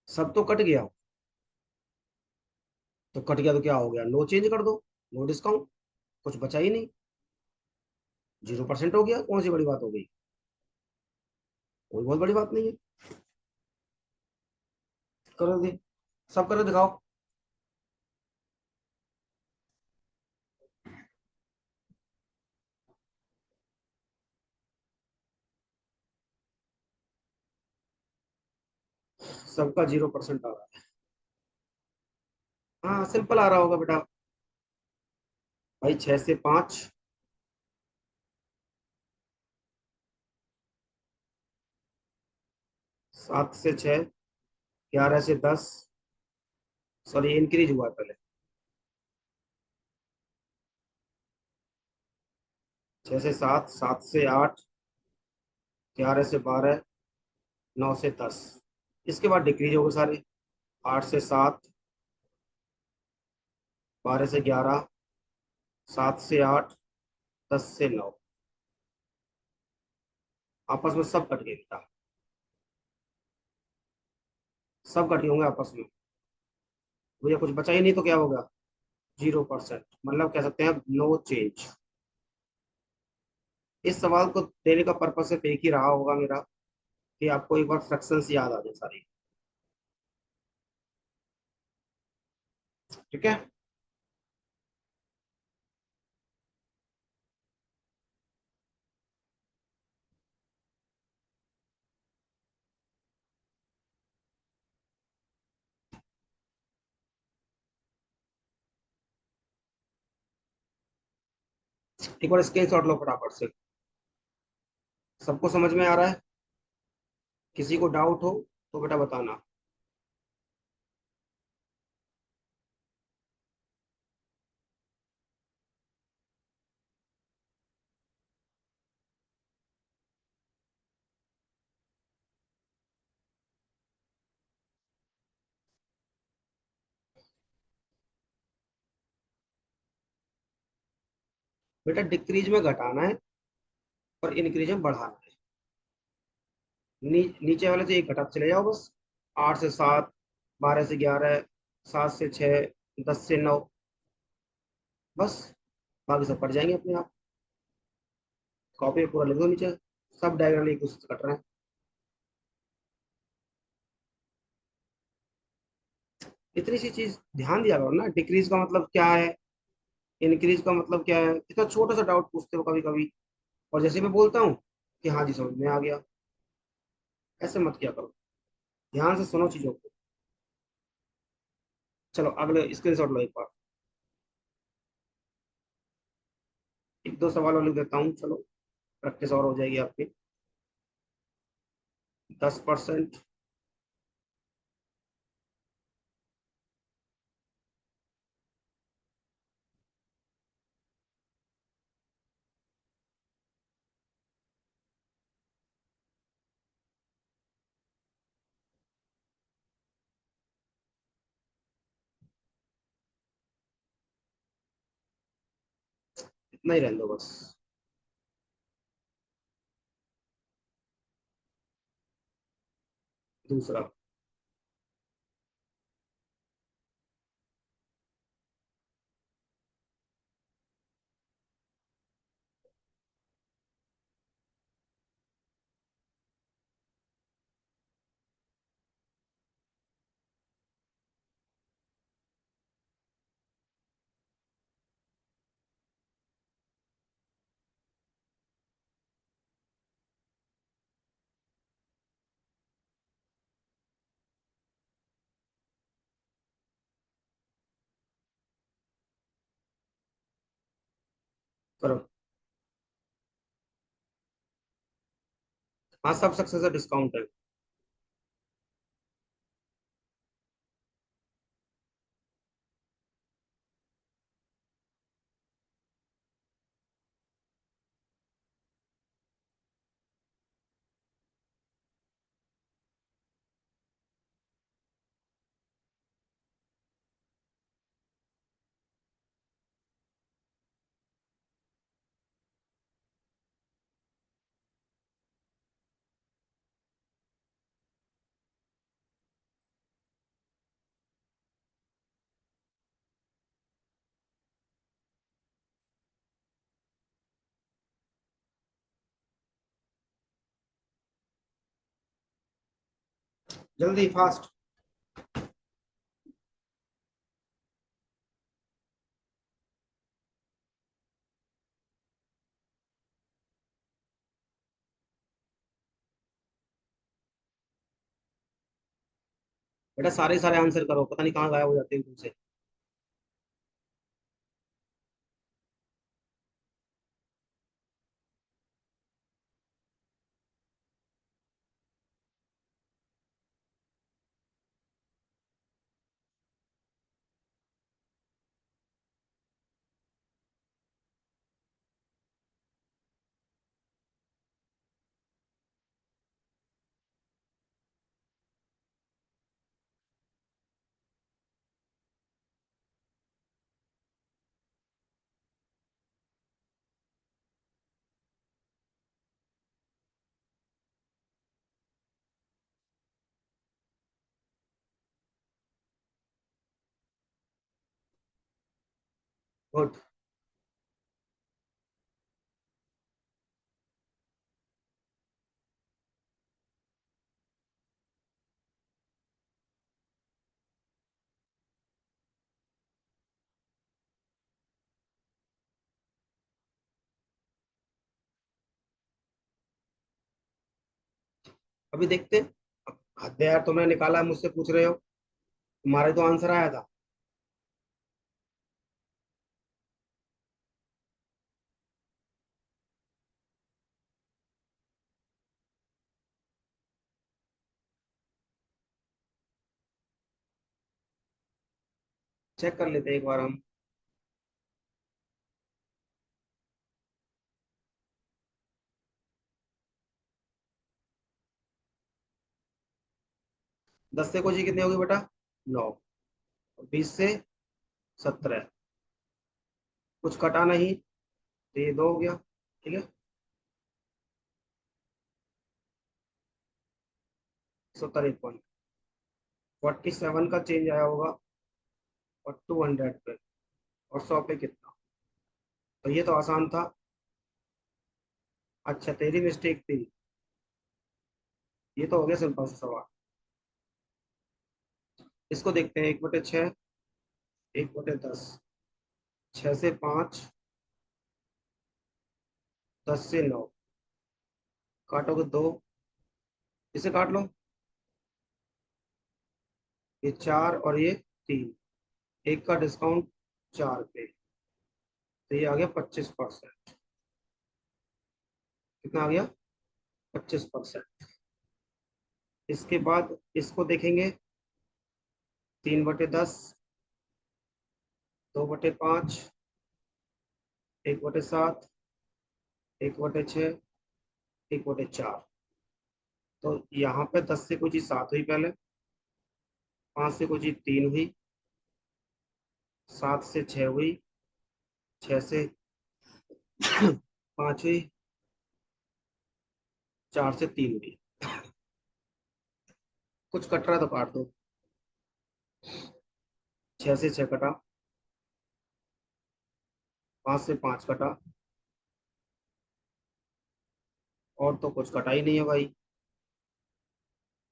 सब तो कट गया। तो कट गया तो क्या हो गया, नो चेंज कर दो, नो डिस्काउंट। कुछ बचा ही नहीं। 0% हो गया, कौन सी बड़ी बात हो गई। कोई बहुत बड़ी बात नहीं है। करो दे, सब करो दिखाओ। सबका 0% आ रहा है। हाँ सिंपल आ रहा होगा बेटा। भाई 6 से 5, 7 से 6, 11 से 10। सॉरी इंक्रीज हुआ है पहले। 6 से 7, 7 से 8, 11 से 12, 9 से 10। इसके बाद डिक्रीज हो गए सारे। 8 से 7, 12 से 11, 7 से 8, 10 से 9। आपस में सब कट गए बेटा। सब कट गए होंगे आपस में। भैया कुछ बचा ही नहीं तो क्या होगा? 0%, मतलब कह सकते हैं नो चेंज। इस सवाल को देने का पर्पज सिर्फ एक ही रहा होगा मेरा, कि आपको एक बार फ्रैक्शंस याद आ जाए सारी। ठीक है। एक बार स्क्रीनशॉट लो फटाफट से। सबको समझ में आ रहा है? किसी को डाउट हो तो बेटा बताना। बेटा डिक्रीज में घटाना है और इंक्रीज में बढ़ाना है। नीचे वाले से एक घटाते चले जाओ बस। 8 से 7, 12 से 11, 7 से 6, 10 से 9, बस। बाकी सब कट जाएंगे अपने आप। कॉपी में पूरा लिख दो नीचे। सब डायग्राम एक दूसरे से कट रहे हैं। इतनी सी चीज ध्यान दिया करो ना, डिक्रीज का मतलब क्या है, इंक्रीज का मतलब क्या है। इतना छोटा सा डाउट पूछते हो कभी कभी, और जैसे मैं बोलता हूँ कि हाँ जी समझ में आ गया। ऐसे मत किया करो। ध्यान से सुनो चीजों को। चलो अगले स्क्रीनशॉट लो एक बार। एक दो सवाल और लिख देता हूँ चलो, प्रैक्टिस और हो जाएगी आपकी। 10%। इतना ही रहने दो बस। दूसरा। करो। हाँ सब सक्सेस है, डिस्काउंट है। जल्दी फास्ट। बेटा सारे सारे आंसर करो, पता नहीं कहाँ गायब हो जाते हैं तुमसे। गुड। अभी देखते हैं। हद है यार, तुमने निकाला है, मुझसे पूछ रहे हो। तुम्हारे तो आंसर आया था। चेक कर लेते हैं एक बार हम। 10 से कोची कितनी होगी बेटा? 9। 20 से 17। कुछ कटा नहीं, तो ये 2 हो गया। ठीक है। 70 एक पॉइंट। 47 का चेंज आया होगा, और 200 पे, और 100 पे कितना? तो ये तो आसान था। अच्छा, तेरी मिस्टेक थी। ये तो हो गया सिंपल सा सवाल। इसको देखते हैं। 1/6, 1/10, 6 से 5, 10 से 9। काटोगे 2, इसे काट लो। ये 4 और ये 3। एक का डिस्काउंट 4 पे, तो ये आ गया 25%। कितना आ गया? 25%। इसके बाद इसको देखेंगे। 3/10, 2/5, 1/7, 1/6, 1/4। तो यहाँ पे 10 से कोई चीज 7 हुई पहले, 5 से कोई चीज 3 हुई, 7 से 6 हुई, 6 से 5 हुई, 4 से 3 हुई। कुछ कट रहा तो काट दो। 6 से 6 कटा, 5 से 5 कटा, और तो कुछ कटा ही नहीं है भाई।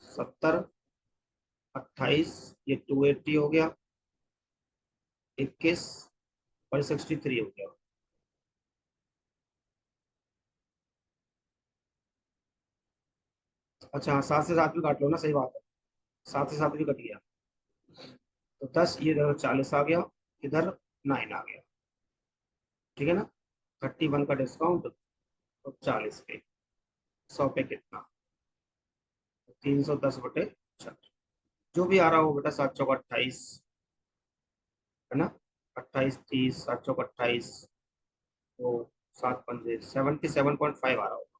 70, 28, ये 280 हो गया, 21, और 63 हो गया। अच्छा हाँ, 7 से 7 भी काट लो ना, सही बात है। 7 से 7 भी कट गया। तो 10, ये इधर 40 आ गया, इधर 9 आ गया। ठीक है ना? 31 का डिस्काउंट, तो 40 पे, 100 पे कितना? 310/6। जो भी आ रहा हो बेटा, 7 चौक 28, है ना? 28, 30, 7 चौक 28, तो 7 पंजे 77.5 आ रहा होगा।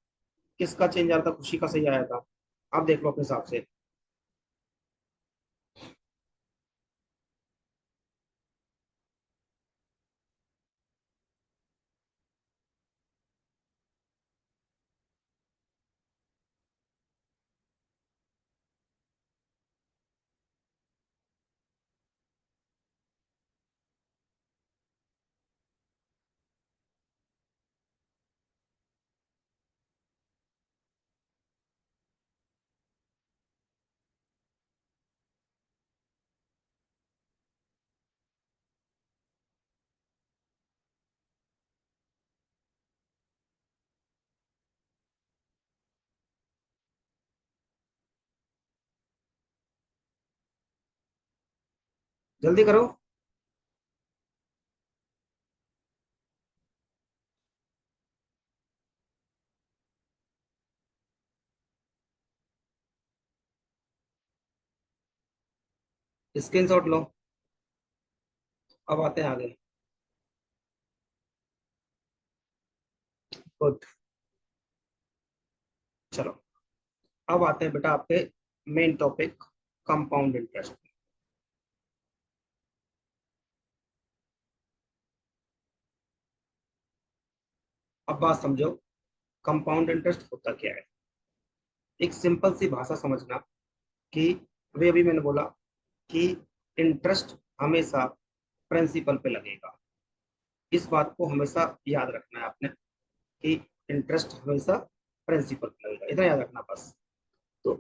किसका चेंज आ रहा था? खुशी का सही आया था। आप देख लो अपने हिसाब से। जल्दी करो। स्क्रीनशॉट लो। अब आते हैं आगे। गुड। चलो, अब आते हैं बेटा आपके मेन टॉपिक, कंपाउंड इंटरेस्ट। अब बात समझो, कंपाउंड इंटरेस्ट होता क्या है। एक सिंपल सी भाषा समझना, कि अभी अभी मैंने बोला कि इंटरेस्ट हमेशा प्रिंसिपल पे लगेगा। इस बात को हमेशा याद रखना है आपने कि इंटरेस्ट हमेशा प्रिंसिपल पे लगेगा, इतना याद रखना बस। तो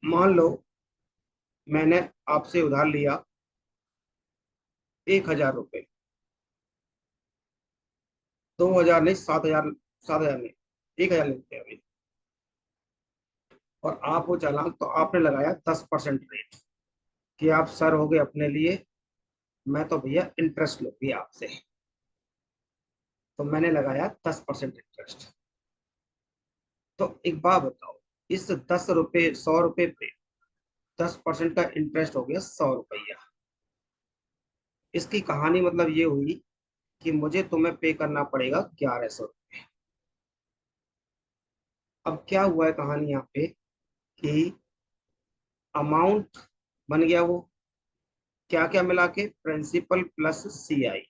मान लो मैंने आपसे उधार लिया 1,000 रुपये, 2,000 नहीं, 7,000, 7,000 नहीं, 1,000 लेते हैं अभी। और आप वो चालान तो आपने लगाया 10% रेट कि आप सर हो गए अपने लिए, मैं तो भैया इंटरेस्ट लूंगी आपसे। तो मैंने लगाया 10% इंटरेस्ट। तो एक बात बताओ, इस 10 रुपये, 100 रुपये पे 10% का इंटरेस्ट हो गया 100 रुपया। इसकी कहानी मतलब ये हुई कि मुझे तुम्हें पे करना पड़ेगा 1,100। अब क्या हुआ है कहानी यहाँ पे कि अमाउंट बन गया वो, क्या क्या मिला के, प्रिंसिपल प्लस सीआई।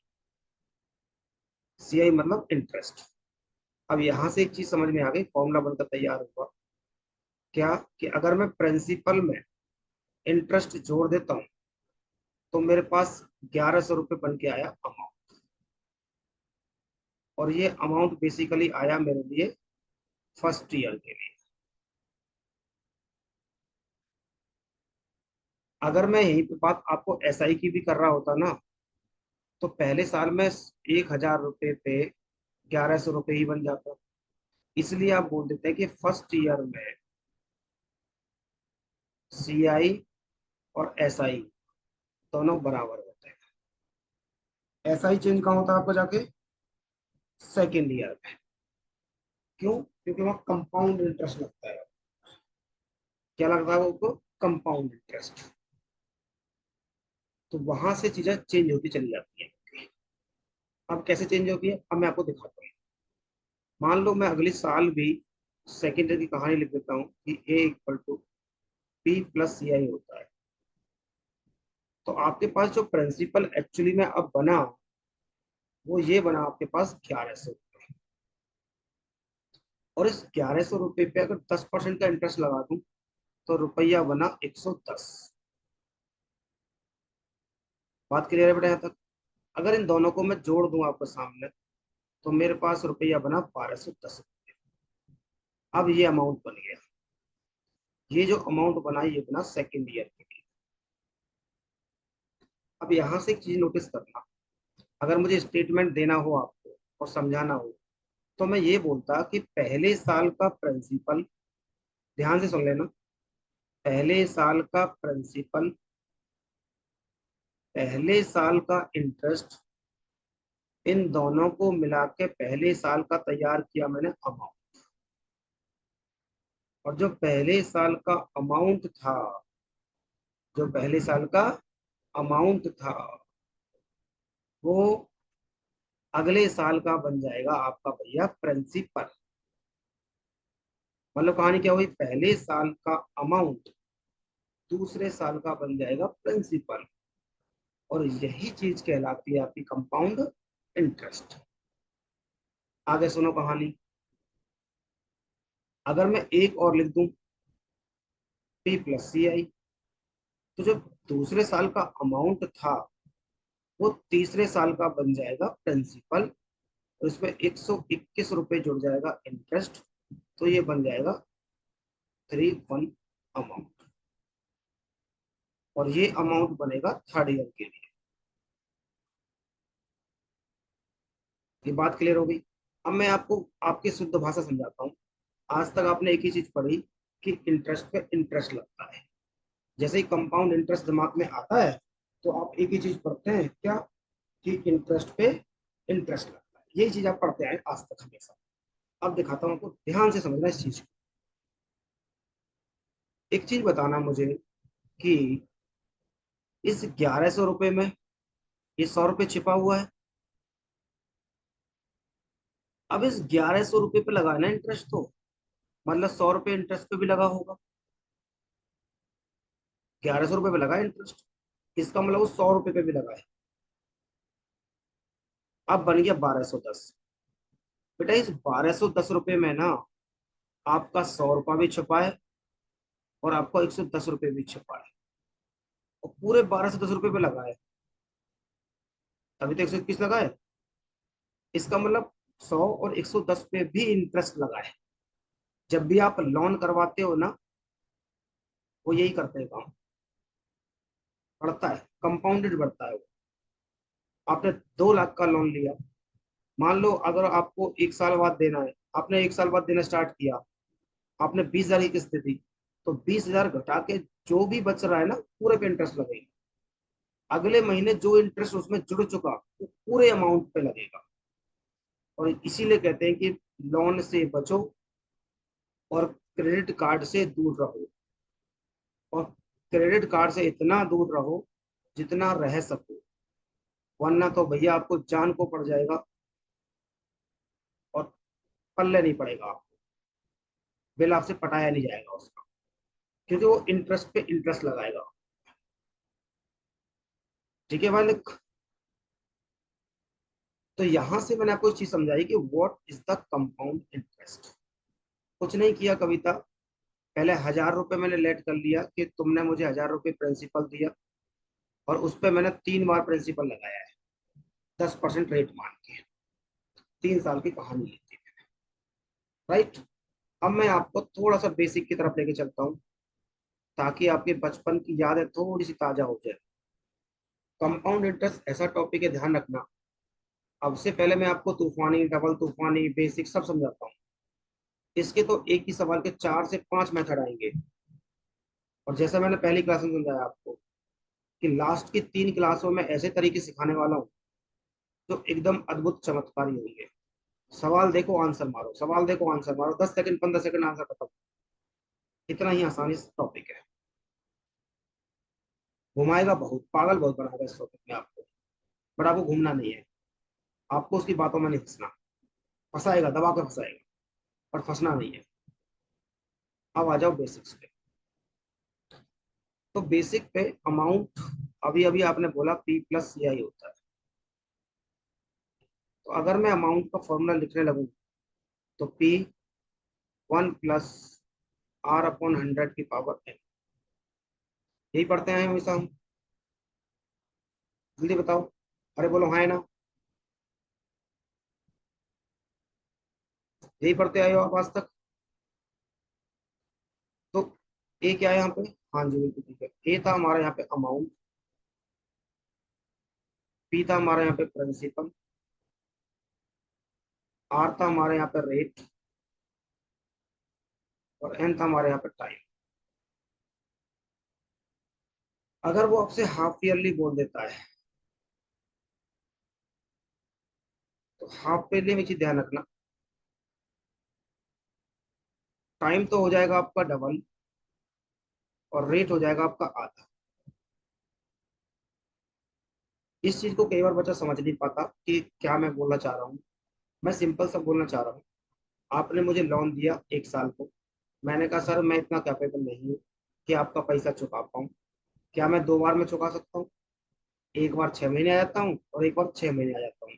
सीआई मतलब इंटरेस्ट। अब यहां से एक चीज समझ में आ गई, फॉर्मूला बनकर तैयार हुआ क्या कि अगर मैं प्रिंसिपल में इंटरेस्ट जोड़ देता हूं तो मेरे पास 1,100 रुपये बन के आया अमाउंट। और ये अमाउंट बेसिकली आया मेरे लिए फर्स्ट ईयर के लिए। अगर मैं यहीं पे बात आपको एसआई की भी कर रहा होता ना, तो पहले साल में 1,000 रुपये पे 1,100 रुपये ही बन जाता। इसलिए आप बोल देते हैं कि फर्स्ट ईयर में सीआई और एसआई दोनों बराबर होते हैं। एसआई चेंज कहाँ होता है आपको जाके, सेकेंड ईयर में। क्यों? क्योंकि वहाँ कंपाउंड इंटरेस्ट लगता है। क्या लगता है वो? Compound interest. तो वहां से चीजें चेंज होती चली जाती है। अब कैसे चेंज होती है, अब मैं आपको दिखाता हूँ। मान लो मैं अगले साल भी सेकेंड ईयर की कहानी लिख देता हूँ कि ए इक्वल टू पी प्लस सी आई होता है। तो आपके पास जो प्रिंसिपल एक्चुअली में अब बना, वो ये बना आपके पास 1,100 रुपये। और इस 1,100 रुपये पे अगर 10% का इंटरेस्ट लगा दूं तो रुपया बना 110। बात क्लियर है बेटा यहाँ तक? अगर इन दोनों को मैं जोड़ दूं आपके सामने तो मेरे पास रुपया बना 1,210। अब ये अमाउंट बन गया। ये जो अमाउंट बना ये बना सेकेंड ईयर के लिए। अब यहां से एक चीज नोटिस करना, अगर मुझे स्टेटमेंट देना हो आपको और समझाना हो तो मैं ये बोलता कि पहले साल का प्रिंसिपल, ध्यान से सुन लेना, पहले साल का प्रिंसिपल, पहले साल का इंटरेस्ट, इन दोनों को मिला के पहले साल का तैयार किया मैंने अमाउंट। और जो पहले साल का अमाउंट था, जो पहले साल का अमाउंट था वो अगले साल का बन जाएगा आपका भैया प्रिंसिपल। मतलब कहानी क्या हुई, पहले साल का अमाउंट दूसरे साल का बन जाएगा प्रिंसिपल। और यही चीज कहलाती है आपकी कंपाउंड इंटरेस्ट। आगे सुनो कहानी। अगर मैं एक और लिख दूं पी प्लस सी आई, तो जो दूसरे साल का अमाउंट था वो तीसरे साल का बन जाएगा प्रिंसिपल। तो इसमें 121 रुपये जुड़ जाएगा इंटरेस्ट। तो ये बन जाएगा 3 1 अमाउंट। और ये अमाउंट बनेगा थर्ड ईयर के लिए। ये बात क्लियर हो गई? अब मैं आपको आपकी शुद्ध भाषा समझाता हूँ। आज तक आपने एक ही चीज पढ़ी कि इंटरेस्ट पे इंटरेस्ट लगता है। जैसे ही कंपाउंड इंटरेस्ट दिमाग में आता है तो आप एक ही चीज पढ़ते हैं क्या, कि इंटरेस्ट पे इंटरेस्ट लगता है। यही चीज आप पढ़ते आए आज तक हमेशा। अब दिखाता हूँ आपको, ध्यान से समझना इस चीज को। एक चीज बताना मुझे कि इस 1,100 रुपये में ये 100 रुपये छिपा हुआ है। अब इस 1,100 रुपये पे लगाना इंटरेस्ट, तो मतलब 100 रुपये इंटरेस्ट पे भी लगा होगा। 1,100 रुपये पे लगा इंटरेस्ट, इसका मतलब वो 100 रुपये पे भी लगा है। अब बन गया 1,210। बेटा इस 1,210 रुपये में ना आपका 100 रुपया भी छुपा है और आपका 110 रुपये भी छुपा है। और पूरे 1,210 रुपये पे लगा है। तभी तो 121 लगा है। इसका मतलब 100 और 110 पे भी इंटरेस्ट लगा है। जब भी आप लोन करवाते हो ना, वो यही करते हैं काम, बढ़ता है, कंपाउंडेड बढ़ता है वो। आपने 2 लाख का लोन लिया, मान लो अगर आपको 1 साल बाद देना है, आपने 1 साल बाद देना स्टार्ट किया, आपने 20,000 की किस्त दी, तो 20,000 घटा के जो भी बच रहा है ना, पूरे पे इंटरेस्ट लगेगा। अगले महीने जो इंटरेस्ट उसमें जुड़ चुका, वो पूरे अमाउंट पे लगेगा। और इसीलिए कहते हैं कि लोन से बचो और क्रेडिट कार्ड से दूर रहो। और क्रेडिट कार्ड से इतना दूर रहो जितना रह सको, वरना तो भैया आपको जान को पड़ जाएगा और पल्ले नहीं पड़ेगा आपको, बिल आपसे पटाया नहीं जाएगा उसका, क्योंकि वो इंटरेस्ट पे इंटरेस्ट लगाएगा। ठीक है भाई लोग? तो यहां से मैंने आपको एक चीज समझाई कि what is the compound interest. कुछ नहीं किया कविता, पहले 1,000 रुपये मैंने लेट कर लिया कि तुमने मुझे 1,000 रुपये प्रिंसिपल दिया, और उस पर मैंने 3 बार प्रिंसिपल लगाया है, 10% रेट मान के। 3 साल की कहानी ली थी, राइट? अब मैं आपको थोड़ा सा बेसिक की तरफ लेके चलता हूँ, ताकि आपके बचपन की यादें थोड़ी सी ताजा हो जाए। कंपाउंड इंटरेस्ट ऐसा टॉपिक है, ध्यान रखना। अब से पहले मैं आपको तूफानी, डबल तूफानी, बेसिक सब समझाता हूँ। इसके तो एक ही सवाल के 4 से 5 मेथड आएंगे। और जैसा मैंने पहली क्लास में समझाया आपको, कि लास्ट की 3 क्लासों में ऐसे तरीके सिखाने वाला हूँ जो एकदम अद्भुत चमत्कारी होंगे। सवाल देखो आंसर मारो, सवाल देखो आंसर मारो, 10 सेकंड 15 सेकंड आंसर खत्म। इतना ही आसानी से टॉपिक है। घुमाएगा बहुत, पागल बहुत बनाएगा इस टॉपिक में आपको, बट आपको घूमना नहीं है, आपको उसकी बातों में नहीं फंसना। फंसाएगा, दबा के फंसाएगा, पर फंसना नहीं है। अब आ जाओ बेसिक्स पे। तो बेसिक पे अमाउंट, अभी अभी आपने बोला P प्लस CI होता है। तो अगर मैं अमाउंट का फॉर्मूला लिखने लगूँ, तो P 1 + R/100 की पावर n। यही पढ़ते हैं हमेशा हम। जल्दी बताओ, अरे बोलो हाँ है ना? यही पढ़ते आए हो आप आज तक? तो ए क्या है यहाँ पे? हाँ जी बिल्कुल ठीक है। ए था हमारा यहाँ पे अमाउंट, पी था हमारा यहाँ पे प्रिंसिपल, आर था हमारे यहाँ पे रेट, और एन था हमारे यहाँ पे टाइम। अगर वो आपसे हाफ ईयरली बोल देता है, तो हाफ ईयरली में चीज ध्यान रखना, टाइम तो हो जाएगा आपका डबल, और रेट हो जाएगा आपका आधा। इस चीज को कई बार बच्चा समझ नहीं पाता कि क्या मैं बोलना चाह रहा हूँ। मैं सिंपल सा बोलना चाह रहा हूँ, आपने मुझे लोन दिया 1 साल को, मैंने कहा सर मैं इतना कैपेबल नहीं हूँ कि आपका पैसा चुका पाऊँ। क्या मैं 2 बार में चुका सकता हूँ? एक बार 6 महीने आ जाता हूँ, और एक बार 6 महीने आ जाता हूँ।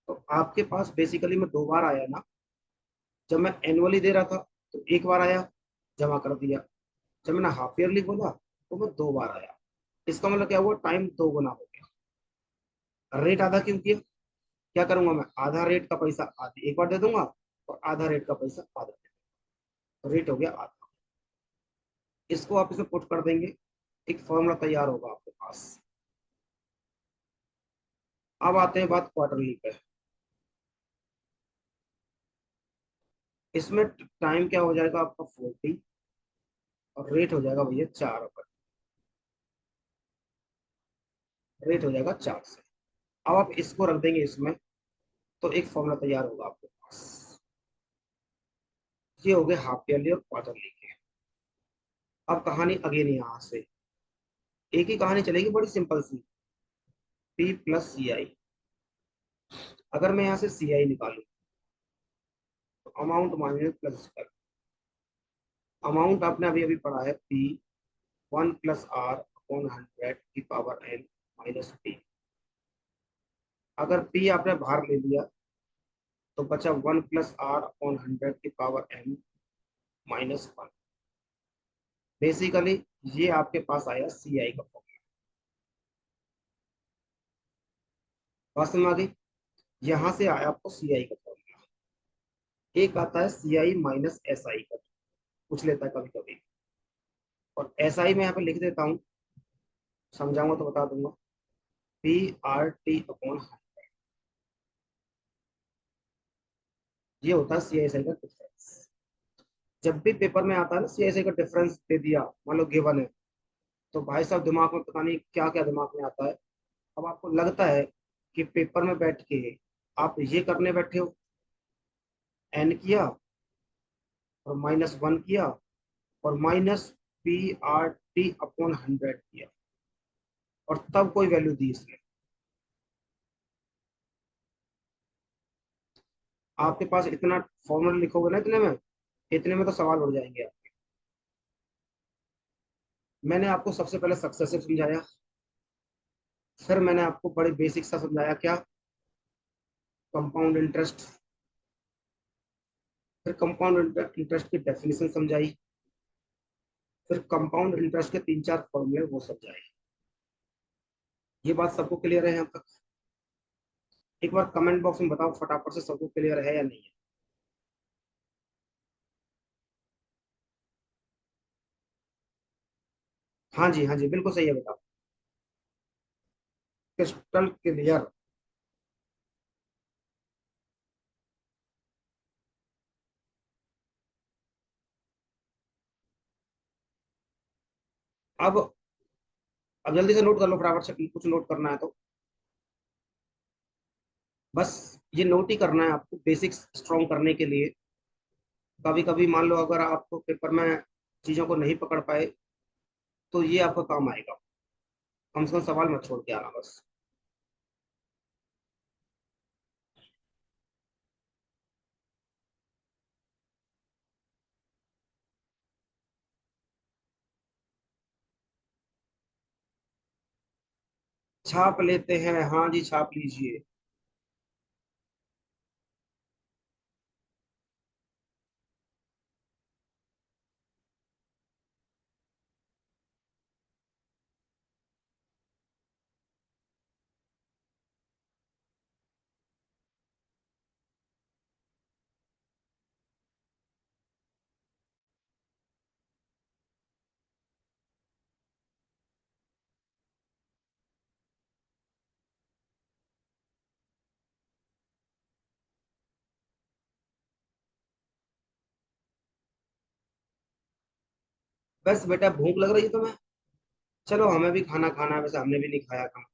तो आपके पास बेसिकली मैं 2 बार आया ना। जब मैं एनुअली दे रहा था, तो एक बार आया, जमा कर दिया। जब मैंने हाफ ईयरली बोला, तो मैं 2 बार आया। इसका मतलब क्या हुआ? टाइम 2 गुना हो गया। रेट आधा क्यों किया? क्या करूंगा मैं? आधा रेट का पैसा आधी एक बार दे दूंगा, और आधा रेट का पैसा आधा दे दूंगा। तो रेट हो गया आधा। इसको आप इसमें पुट कर देंगे, एक फॉर्मूला तैयार होगा आपके पास। अब आते हैं बात क्वार्टरली पे। इसमें टाइम क्या हो जाएगा आपका 40, और रेट हो जाएगा भैया 4 रेट हो जाएगा 4 से। अब आप इसको रख देंगे इसमें, तो एक फॉर्मूला तैयार होगा आपके पास। ये हो गए हाफ ईयरली और क्वार्टरली के। अब कहानी अगेन यहाँ से एक ही कहानी चलेगी, बड़ी सिंपल सी। P + CI। अगर मैं यहाँ से CI निकालू, तो अमाउंट मांगे प्लस कर। अमाउंट आपने अभी अभी पढ़ा है, P 1 + R/100 की पावर n -P। अगर P आपने बाहर ले लिया, तो बचा 1 + R/100 की पावर n -1। बेसिकली ये आपके पास आया CI का फॉर्मूला। बात समझ आ गई? यहां से आया आपको सी आई का फॉर्मूला। एक आता है सी आई माइनस एस आई का, पूछ लेता है कभी कभी। और एस आई में यहाँ पे लिख देता हूँ, समझाऊंगा तो बता दूंगा। पी आर टी अपॉन, ये होता है सी आई एस आई का डिफरेंस। जब भी पेपर में आता है ना सी आई एस आई का डिफरेंस दे दिया, मान लो गिवन है, तो भाई साहब दिमाग में पता नहीं क्या क्या दिमाग में आता है। अब आपको लगता है कि पेपर में बैठ के आप ये करने बैठे हो, एन किया और -1 किया और minus P R T upon 100 किया, और तब कोई वैल्यू दी इसमें। आपके पास इतना फॉर्मूला लिखोगे ना इतने में तो सवाल उड़ जाएंगे आप। मैंने आपको सबसे पहले सक्सेसिव समझाया, फिर मैंने आपको बड़े बेसिक सा समझाया क्या, कंपाउंड इंटरेस्ट। फिर कंपाउंड इंटरेस्ट की डेफिनेशन समझाई। फिर कंपाउंड इंटरेस्ट के तीन चार फॉर्मूले वो समझाए। ये बात सबको क्लियर है यहाँ तक? एक बार कमेंट बॉक्स में बताओ फटाफट से, सबको क्लियर है या नहीं है? हाँ जी, हाँ जी, बिल्कुल सही है, बताओ। Crystal clear. अब जल्दी से नोट कर लो फटाफट से, कुछ नोट करना है तो बस ये नोट ही करना है आपको, बेसिक्स स्ट्रॉन्ग करने के लिए। कभी कभी मान लो अगर आपको पेपर में चीजों को नहीं पकड़ पाए, तो ये आपका काम आएगा। कम से कम सवाल मत छोड़ के आना बस। छाप लेते हैं, हाँ जी, छाप लीजिए। बस बेटा, भूख लग रही है तुम्हें? चलो, हमें भी खाना खाना है, वैसे हमने भी नहीं खाया खाना।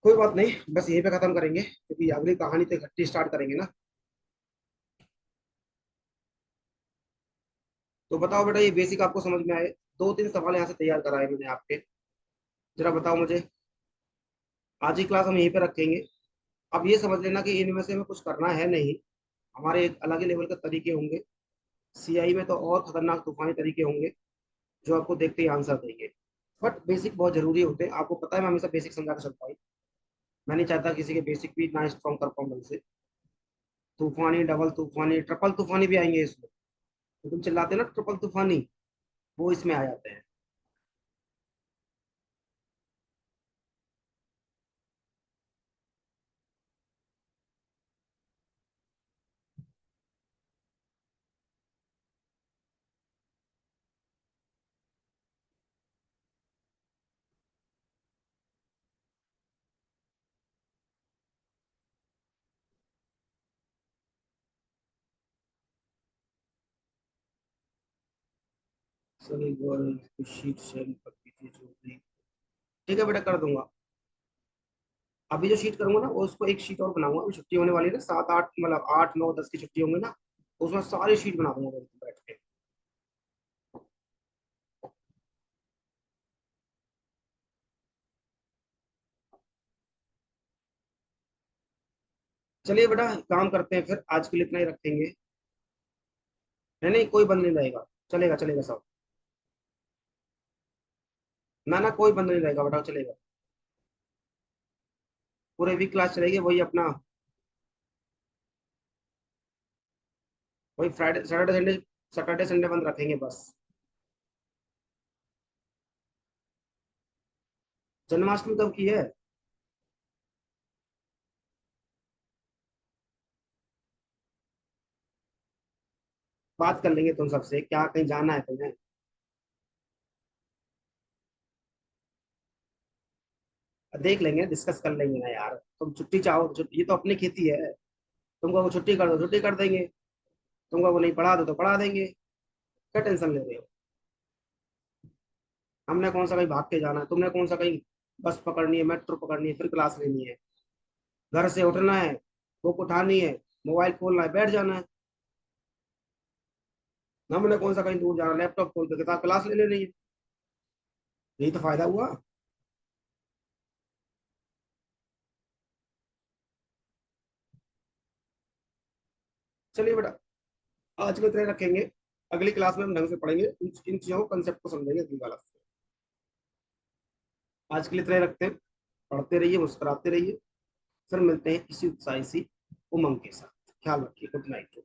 कोई बात नहीं, बस यहीं पे खत्म करेंगे, क्योंकि अगली कहानी तो इकट्ठी स्टार्ट करेंगे ना। तो बताओ बेटा, ये बेसिक आपको समझ में आए? दो तीन सवाल यहाँ से तैयार कराए मैंने आपके। जरा बताओ मुझे। आज ही क्लास हम यहीं पे रखेंगे। अब ये समझ लेना कि इनमें से हमें कुछ करना है नहीं। हमारे एक अलग ही लेवल के तरीके होंगे। सीआई में तो और खतरनाक तूफानी तरीके होंगे, जो आपको देखते ही आंसर देंगे। बट बेसिक बहुत जरूरी होते हैं, आपको पता है, मैं हमेशा बेसिक समझा कर चलता हूँ। मैं नहीं चाहता किसी के बेसिक भी ना स्ट्रॉन्ग कर पाऊँ ढंग से। तूफानी, डबल तूफानी, ट्रिपल तूफानी भी आएंगे इसमें। तो तुम चिल्लाते हैं ना ट्रिपल तूफानी, वो इसमें आ जाते हैं। सभी गोल शीट शेयर कर दीजिए जो भी। ठीक है बेटा, कर दूंगा। अभी जो शीट करूंगा ना, वो उसको एक शीट और बनाऊंगा। अभी छुट्टी होने वाली है ना, 7 8, मतलब 8 9 10 की छुट्टी होंगी ना, उसमें सारी शीट बना दूंगा बैठ के। चलिए बेटा, काम करते हैं फिर, आज के लिए इतना ही रखेंगे। नहीं नहीं, कोई बंद नहीं रहेगा। चलेगा चलेगा सब। ना ना, कोई बंद नहीं रहेगा बेटा, चलेगा। पूरे वीक क्लास चलेगी, वही अपना। वही Friday Saturday Sunday, Saturday Sunday बंद रखेंगे बस। जन्माष्टमी कब की है? बात कर लेंगे तुम सबसे, क्या कहीं जाना है तुम्हें? देख लेंगे, डिस्कस कर लेंगे ना यार। तुम छुट्टी चाहो तो ये तो अपनी खेती है। तुमको वो छुट्टी कर दो, छुट्टी कर देंगे। तुमको वो नहीं पढ़ा दो तो पढ़ा देंगे। क्या टेंशन ले रहे हो? हमने कौन सा कहीं भाग के जाना है, तुमने कौन सा कहीं बस पकड़नी है, मेट्रो पकड़नी है, फिर क्लास लेनी है। घर से उठना है, बुक उठानी है, मोबाइल खोलना है, बैठ जाना है। हमने कौन सा कहीं दूर जाना, लैपटॉप खोल के किताब क्लास ले लेनी है। यही तो फायदा हुआ। चलिए बेटा, आज के तरह रखेंगे। अगली क्लास में हम ढंग से पढ़ेंगे, इन चीजों को, कंसेप्ट को समझेंगे अगली क्लास में। आज के लिए तरह रखते हैं। पढ़ते रहिए, मुस्कुराते रहिए। फिर मिलते हैं इसी उत्साही सी उमंग के साथ। ख्याल रखिए। Good night.